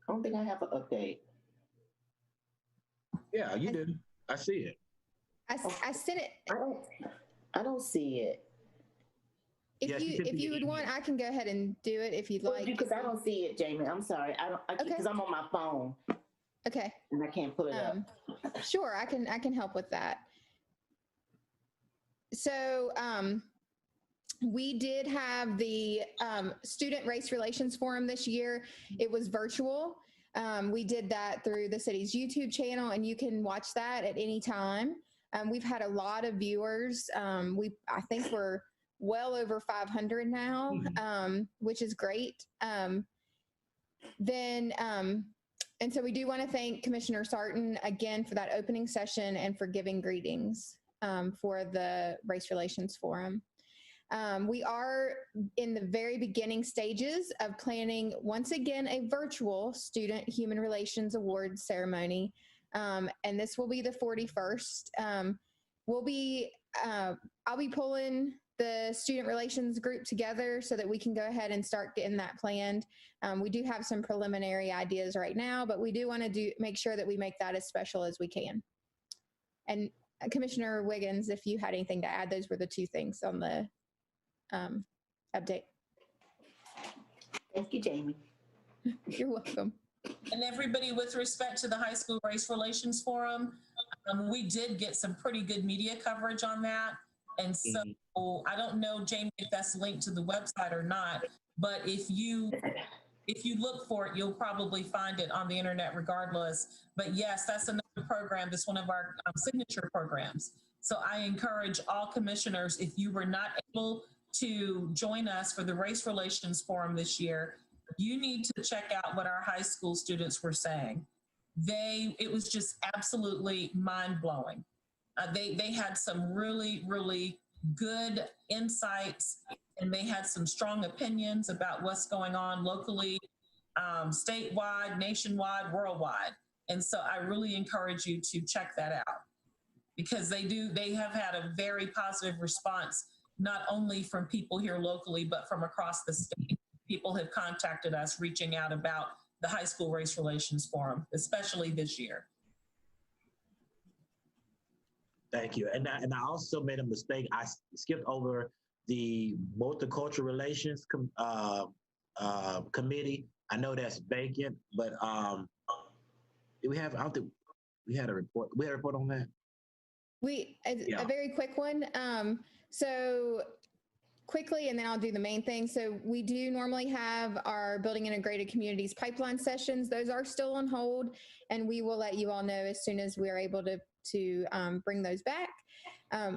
Speaker 16: I don't think I have an update.
Speaker 3: Yeah, you did. I see it.
Speaker 7: I sent it.
Speaker 16: I don't see it.
Speaker 7: If you would want, I can go ahead and do it if you'd like.
Speaker 16: Because I don't see it, Jamie. I'm sorry. Because I'm on my phone.
Speaker 7: Okay.
Speaker 16: And I can't pull it up.
Speaker 7: Sure, I can help with that. So we did have the Student Race Relations Forum this year. It was virtual. We did that through the city's YouTube channel, and you can watch that at any time. We've had a lot of viewers. I think we're well over 500 now, which is great. Then And so we do want to thank Commissioner Sarton again for that opening session and for giving greetings for the Race Relations Forum. We are in the very beginning stages of planning, once again, a virtual Student Human Relations Awards ceremony. And this will be the 41st. I'll be pulling the student relations group together so that we can go ahead and start getting that planned. We do have some preliminary ideas right now, but we do want to make sure that we make that as special as we can. And Commissioner Wiggins, if you had anything to add, those were the two things on the update.
Speaker 16: Thank you, Jamie.
Speaker 7: You're welcome.
Speaker 1: And everybody, with respect to the High School Race Relations Forum, we did get some pretty good media coverage on that. And so I don't know, Jamie, if that's linked to the website or not, but if you look for it, you'll probably find it on the internet regardless. But yes, that's another program. That's one of our signature programs. So I encourage all commissioners, if you were not able to join us for the Race Relations Forum this year, you need to check out what our high school students were saying. It was just absolutely mind-blowing. They had some really, really good insights, and they had some strong opinions about what's going on locally, statewide, nationwide, worldwide. And so I really encourage you to check that out, because they have had a very positive response, not only from people here locally, but from across the state. People have contacted us reaching out about the High School Race Relations Forum, especially this year.
Speaker 3: Thank you. And I also made a mistake. I skipped over the Multicultural Relations Committee. I know that's vacant, but we have, I don't think we had a report. We had a report on that?
Speaker 7: A very quick one. So quickly, and then I'll do the main thing. So we do normally have our Building Integrated Communities pipeline sessions. Those are still on hold, and we will let you all know as soon as we're able to bring those back.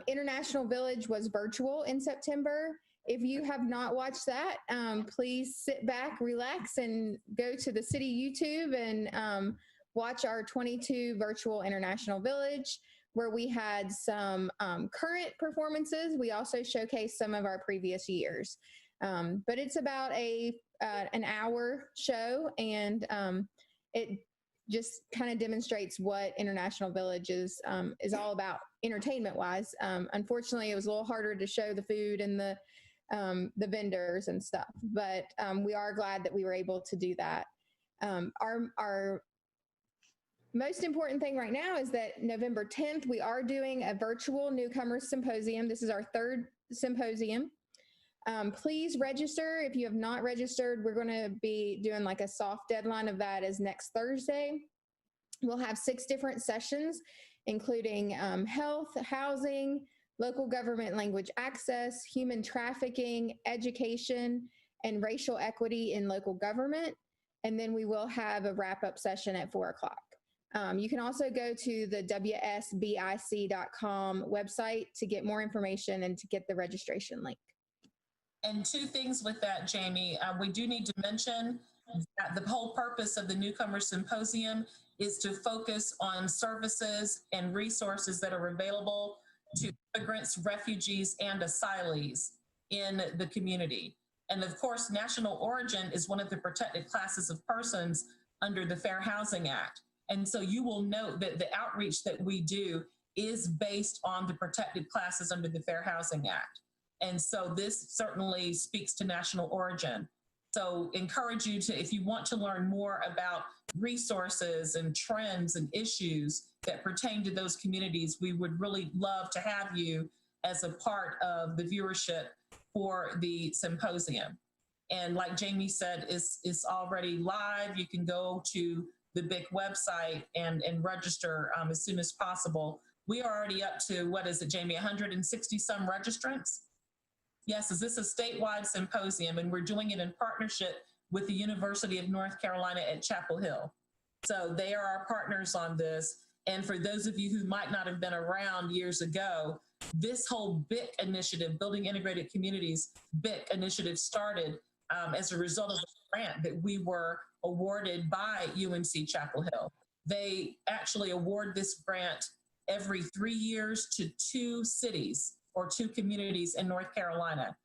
Speaker 7: International Village was virtual in September. If you have not watched that, please sit back, relax, and go to the city YouTube and watch our 22 virtual International Village, where we had some current performances. We also showcased some of our previous years. But it's about an hour show, and it just kind of demonstrates what International Village is all about entertainment-wise. Unfortunately, it was a little harder to show the food and the vendors and stuff, but we are glad that we were able to do that. Our most important thing right now is that November 10th, we are doing a virtual Newcomer Symposium. This is our third symposium. Please register. If you have not registered, we're going to be doing like a soft deadline of that as next Thursday. We'll have 6 different sessions, including health, housing, local government language access, human trafficking, education, and racial equity in local government. And then we will have a wrap-up session at 4 o'clock. You can also go to the wsbic.com website to get more information and to get the registration link.
Speaker 1: And 2 things with that, Jamie. We do need to mention that the whole purpose of the Newcomer Symposium is to focus on services and resources that are available to immigrants, refugees, and asylees in the community. And of course, national origin is one of the protected classes of persons under the Fair Housing Act. And so you will note that the outreach that we do is based on the protected classes under the Fair Housing Act. And so this certainly speaks to national origin. So encourage you to, if you want to learn more about resources and trends and issues that pertain to those communities, we would really love to have you as a part of the viewership for the symposium. And like Jamie said, it's already live. You can go to the BIC website and register as soon as possible. We are already up to, what is it, Jamie, 160 some registrants? Yes, is this a statewide symposium, and we're doing it in partnership with the University of North Carolina at Chapel Hill. So they are our partners on this. And for those of you who might not have been around years ago, this whole BIC initiative, Building Integrated Communities, BIC initiative started as a result of the grant that we were awarded by UNC Chapel Hill. They actually award this grant every 3 years to 2 cities or 2 communities in North Carolina.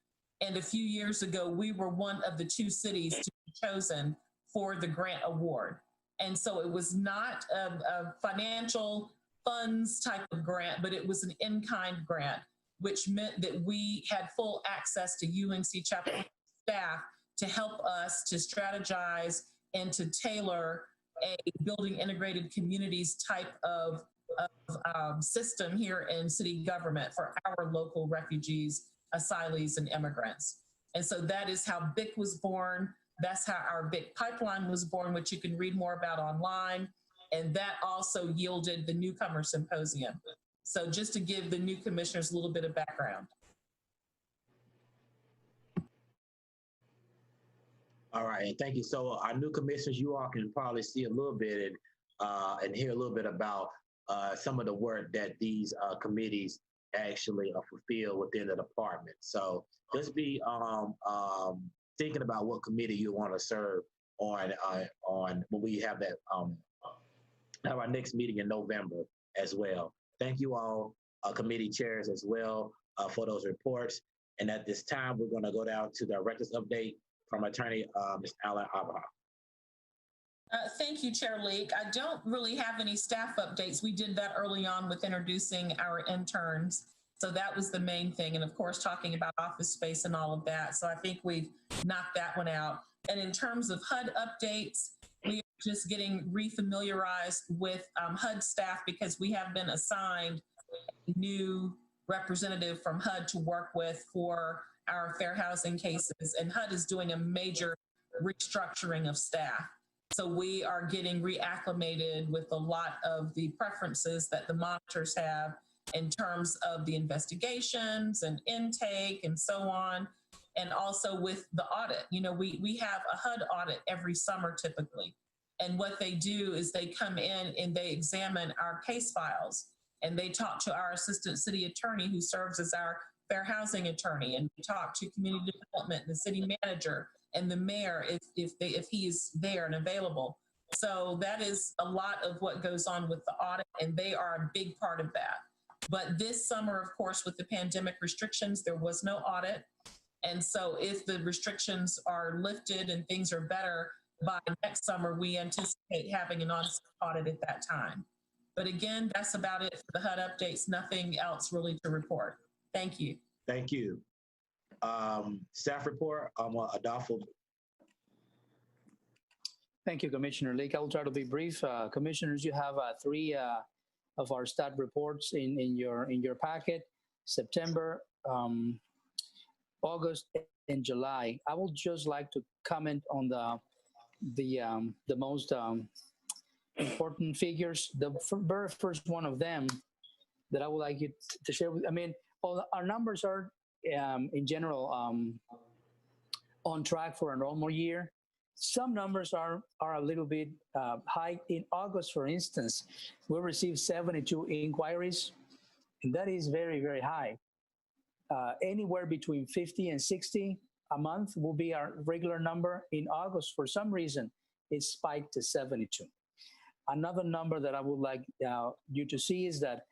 Speaker 1: And a few years ago, we were one of the 2 cities to be chosen for the grant award. And so it was not a financial funds type of grant, but it was an in-kind grant, which meant that we had full access to UNC Chapel Hill staff to help us to strategize and to tailor a building integrated communities type of system here in city government for our local refugees, asylees, and immigrants. And so that is how BIC was born. That's how our BIC pipeline was born, which you can read more about online. And that also yielded the Newcomer Symposium. So just to give the new commissioners a little bit of background.
Speaker 3: All right, and thank you. So our new commissioners, you all can probably see a little bit and hear a little bit about some of the work that these committees actually fulfill within the department. So just be thinking about what committee you want to serve on when we have that have our next meeting in November as well. Thank you all, committee chairs as well, for those reports. And at this time, we're going to go down to Director's Update from Attorney Ms. Alan Abaha.
Speaker 1: Thank you, Chair Leak. I don't really have any staff updates. We did that early on with introducing our interns. So that was the main thing. And of course, talking about office space and all of that. So I think we've knocked that one out. And in terms of HUD updates, we are just getting refamiliarized with HUD staff because we have been assigned a new representative from HUD to work with for our fair housing cases. And HUD is doing a major restructuring of staff. So we are getting reacclimated with a lot of the preferences that the monitors have in terms of the investigations and intake and so on. And also with the audit, you know, we have a HUD audit every summer typically. And what they do is they come in and they examine our case files and they talk to our assistant city attorney who serves as our fair housing attorney, and we talk to community development, the city manager, and the mayor if he is there and available. So that is a lot of what goes on with the audit, and they are a big part of that. But this summer, of course, with the pandemic restrictions, there was no audit. And so if the restrictions are lifted and things are better by next summer, we anticipate having an on-site audit at that time. But again, that's about it for the HUD updates. Nothing else really to report. Thank you.
Speaker 3: Thank you. Staff report, Adolfo.
Speaker 11: Thank you, Commissioner Leak. I will try to be brief. Commissioners, you have 3 of our stat reports in your packet: September, August, and July. I would just like to comment on the most important figures. The very first one of them that I would like you to share with. I mean, all our numbers are in general on track for a normal year. Some numbers are a little bit high. In August, for instance, we received 72 inquiries, and that is very, very high. Anywhere between 50 and 60 a month will be our regular number. In August, for some reason, it spiked to 72. Another number that I would like you to see is that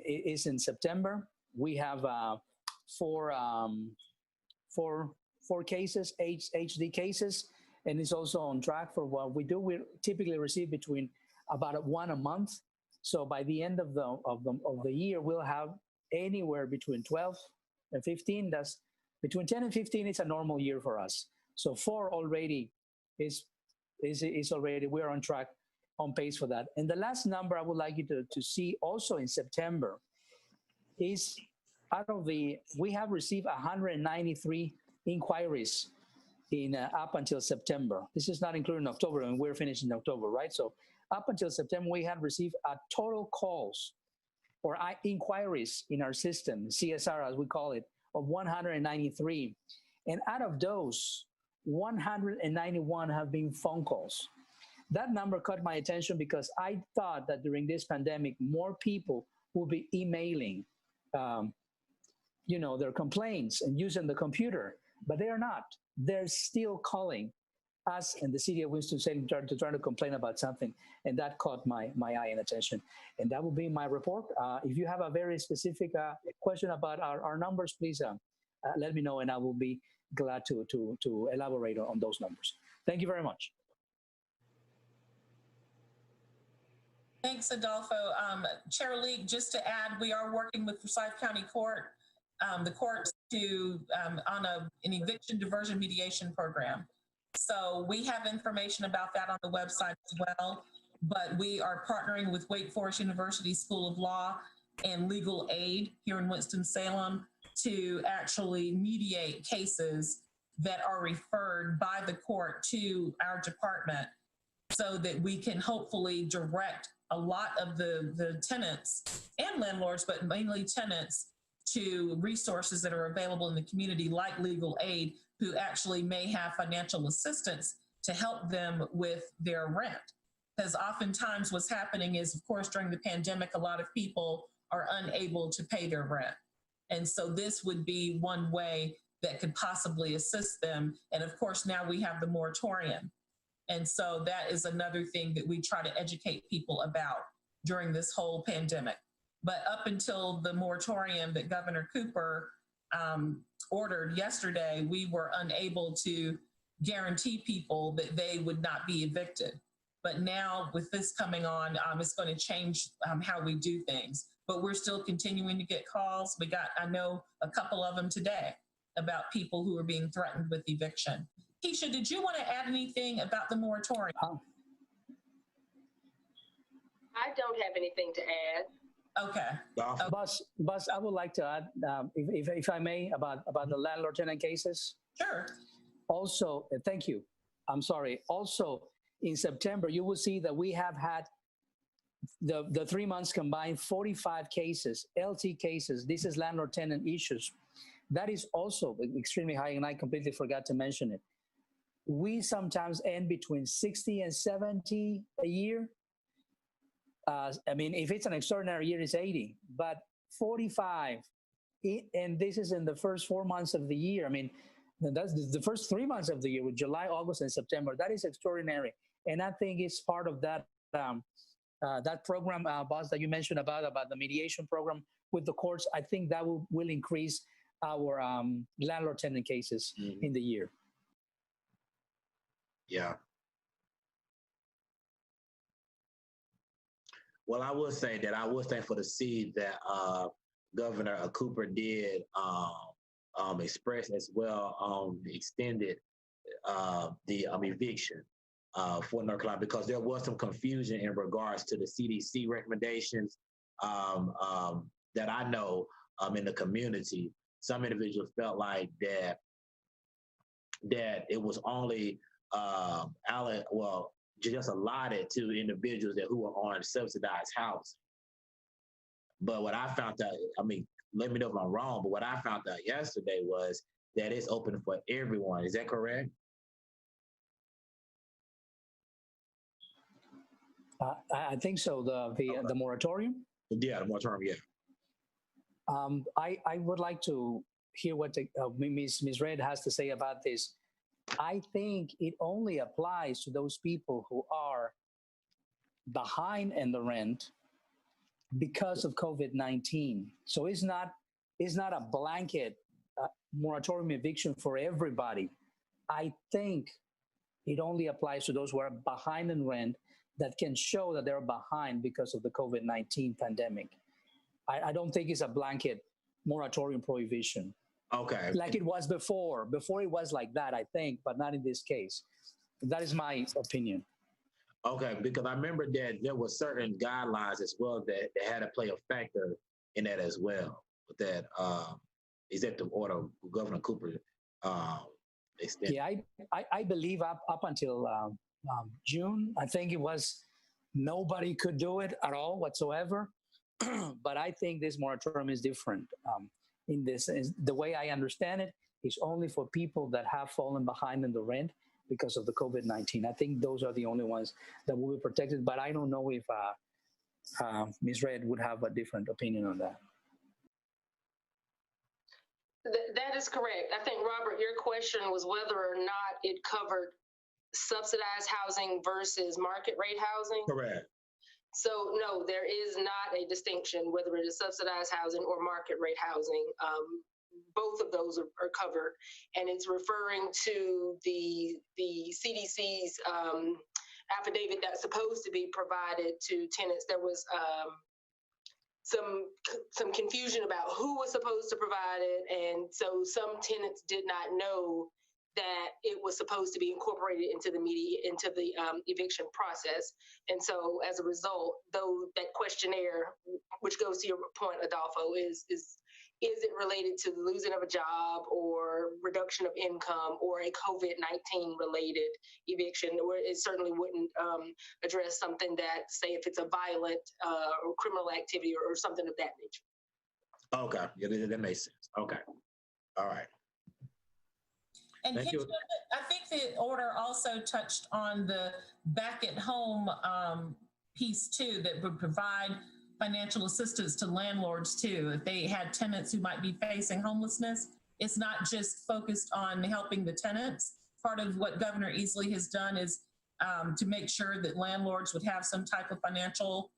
Speaker 11: is in September. We have four cases, HD cases, and it's also on track for what we do. We typically receive between about 1 a month. So by the end of the year, we'll have anywhere between 12 and 15. That's between 10 and 15. It's a normal year for us. So 4 already is already, we're on track, on pace for that. And the last number I would like you to see also in September is we have received 193 inquiries in up until September. This is not including October, and we're finished in October, right? So up until September, we have received a total calls or inquiries in our system, CSR as we call it, of 193. And out of those, 191 have been phone calls. That number caught my attention because I thought that during this pandemic, more people will be emailing, their complaints and using the computer. but they are not. They're still calling us and the city of Winston-Salem to try to complain about something. And that caught my eye and attention. And that will be my report. If you have a very specific question about our numbers, please let me know, and I will be glad to elaborate on those numbers. Thank you very much.
Speaker 1: Thanks, Adolfo. Chair Leak, just to add, we are working with Forsyth County Court, the courts on an eviction diversion mediation program. So we have information about that on the website as well, but we are partnering with Wake Forest University School of Law and Legal Aid here in Winston-Salem to actually mediate cases that are referred by the court to our department so that we can hopefully direct a lot of the tenants and landlords, but mainly tenants, to resources that are available in the community like legal aid, who actually may have financial assistance to help them with their rent. Because oftentimes what's happening is, of course, during the pandemic, a lot of people are unable to pay their rent. And so this would be one way that could possibly assist them. And of course, now we have the moratorium. And so that is another thing that we try to educate people about during this whole pandemic. But up until the moratorium that Governor Cooper ordered yesterday, we were unable to guarantee people that they would not be evicted. But now with this coming on, it's going to change how we do things. But we're still continuing to get calls. We got, I know, a couple of them today about people who are being threatened with eviction. Keisha, did you want to add anything about the moratorium?
Speaker 8: I don't have anything to add.
Speaker 1: Okay.
Speaker 11: Buzz, I would like to add, if I may, about the landlord-tenant cases.
Speaker 1: Sure.
Speaker 11: Also, thank you. I'm sorry. Also, in September, you will see that we have had the 3 months combined 45 cases, LT cases. This is landlord-tenant issues. That is also extremely high, and I completely forgot to mention it. We sometimes end between 60 and 70 a year. I mean, if it's an extraordinary year, it's 80, but 45, and this is in the first 4 months of the year. I mean, that's the first 3 months of the year, with July, August, and September. That is extraordinary, and I think it's part of that that program, boss, that you mentioned about the mediation program with the courts. I think that will increase our landlord-tenant cases in the year.
Speaker 3: Yeah. Well, I will say that I was thankful to see that Governor Cooper did express as well extended the eviction for North Carolina, because there was some confusion in regards to the CDC recommendations that I know in the community. Some individuals felt like that it was only just allotted to individuals who were on subsidized housing. But what I found out, I mean, let me know if I'm wrong, but what I found out yesterday was that it's open for everyone. Is that correct?
Speaker 11: I think so. The moratorium?
Speaker 3: Yeah, the moratorium, yeah.
Speaker 11: I would like to hear what Ms. Red has to say about this. I think it only applies to those people who are behind in the rent because of COVID-19. So it's not a blanket moratorium eviction for everybody. I think it only applies to those who are behind in rent that can show that they're behind because of the COVID-19 pandemic. I don't think it's a blanket moratorium prohibition.
Speaker 3: Okay.
Speaker 11: Like it was before. Before it was like that, I think, but not in this case. That is my opinion.
Speaker 3: Okay, because I remember that there were certain guidelines as well that had to play a factor in that as well. With that executive order, Governor Cooper extended.
Speaker 11: Yeah, I believe up until June, I think it was nobody could do it at all whatsoever. But I think this moratorium is different. In this, the way I understand it, is only for people that have fallen behind in the rent because of the COVID-19. I think those are the only ones that will be protected, but I don't know if Ms. Red would have a different opinion on that.
Speaker 8: That is correct. I think, Robert, your question was whether or not it covered subsidized housing versus market rate housing.
Speaker 3: Correct.
Speaker 8: So no, there is not a distinction whether it is subsidized housing or market rate housing. Both of those are covered, and it's referring to the CDC's affidavit that's supposed to be provided to tenants. There was some confusion about who was supposed to provide it, and so some tenants did not know that it was supposed to be incorporated into the eviction process. And so as a result, though that questionnaire, which goes to your point, Adolfo, is it related to the losing of a job or reduction of income or a COVID-19 related eviction, or it certainly wouldn't address something that, say, if it's a violent or criminal activity or something of that nature.
Speaker 3: Okay, yeah, that makes sense. Okay, all right.
Speaker 1: And I think the order also touched on the back at home piece too, that would provide financial assistance to landlords too. If they had tenants who might be facing homelessness, it's not just focused on helping the tenants. Part of what Governor Easley has done is to make sure that landlords would have some type of financial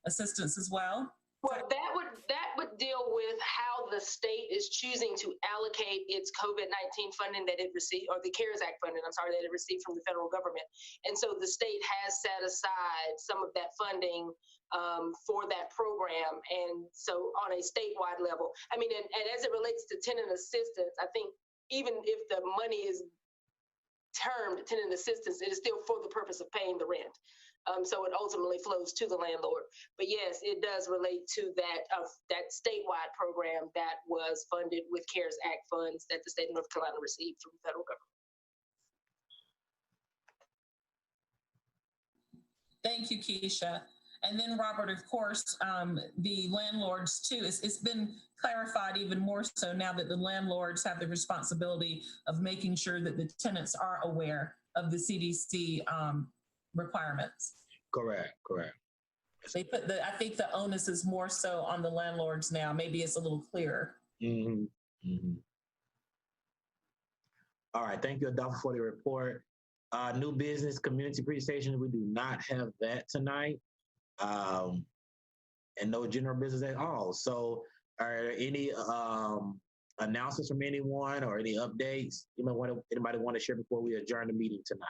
Speaker 1: assistance as well.
Speaker 8: Well, that would deal with how the state is choosing to allocate its COVID-19 funding that it received, or the CARES Act funding, I'm sorry, that it received from the federal government. And so the state has set aside some of that funding for that program. And so on a statewide level, I mean, and as it relates to tenant assistance, I think even if the money is termed tenant assistance, it is still for the purpose of paying the rent. So it ultimately flows to the landlord. But yes, it does relate to that statewide program that was funded with CARES Act funds that the state of North Carolina received from the federal government.
Speaker 1: Thank you, Keisha. And then Robert, of course, the landlords too, it's been clarified even more so now that the landlords have the responsibility of making sure that the tenants are aware of the CDC requirements.
Speaker 3: Correct.
Speaker 1: They put I think the onus is more so on the landlords now. Maybe it's a little clearer.
Speaker 3: Mm-hmm. Mm-hmm. All right, thank you, Adolfo, for the report. New business community presentation, we do not have that tonight. And no general business at all. So are there any announcements from anyone or any updates anybody want to share before we adjourn the meeting tonight?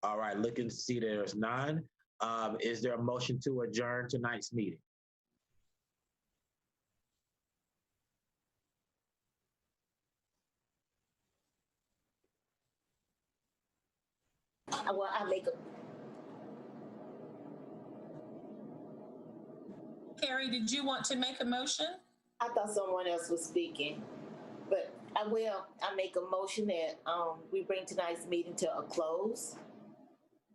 Speaker 3: All right, looking to see there's none. Is there a motion to adjourn tonight's meeting?
Speaker 16: Well, I make a.
Speaker 1: Carrie, did you want to make a motion?
Speaker 16: I thought someone else was speaking, but I will. I make a motion that we bring tonight's meeting to a close.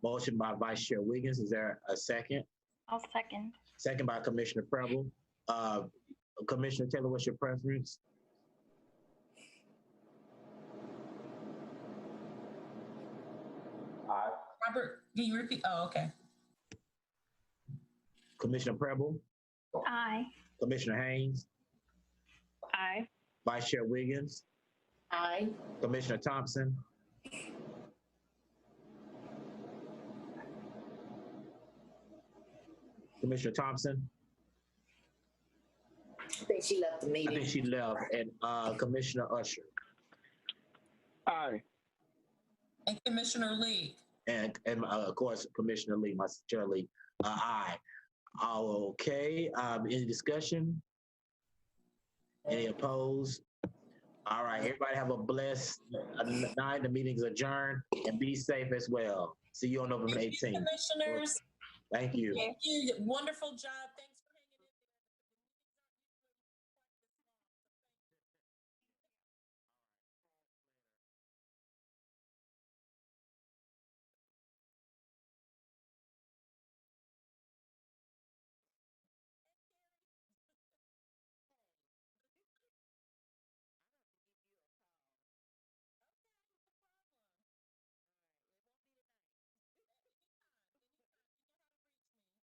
Speaker 3: Motion by Vice Chair Wiggins. Is there a second?
Speaker 5: I'll second.
Speaker 3: Second by Commissioner Preble. Commissioner Taylor, what's your preference?
Speaker 6: Aye.
Speaker 1: Robert, can you repeat? Oh, okay.
Speaker 3: Commissioner Preble?
Speaker 5: Aye.
Speaker 3: Commissioner Haynes?
Speaker 17: Aye.
Speaker 3: Vice Chair Wiggins?
Speaker 16: Aye.
Speaker 3: Commissioner Thompson? Commissioner Thompson?
Speaker 16: I think she left the meeting.
Speaker 3: I think she left. And Commissioner Usher?
Speaker 18: Aye.
Speaker 1: And Commissioner Lee?
Speaker 3: And of course, Commissioner Lee, my Chair Lee, aye. Okay, any discussion? Any opposed? All right, everybody have a blessed night. The meeting's adjourned, and be safe as well. See you on November 18th.
Speaker 1: Commissioners.
Speaker 3: Thank you.
Speaker 1: Thank you. Wonderful job. Thank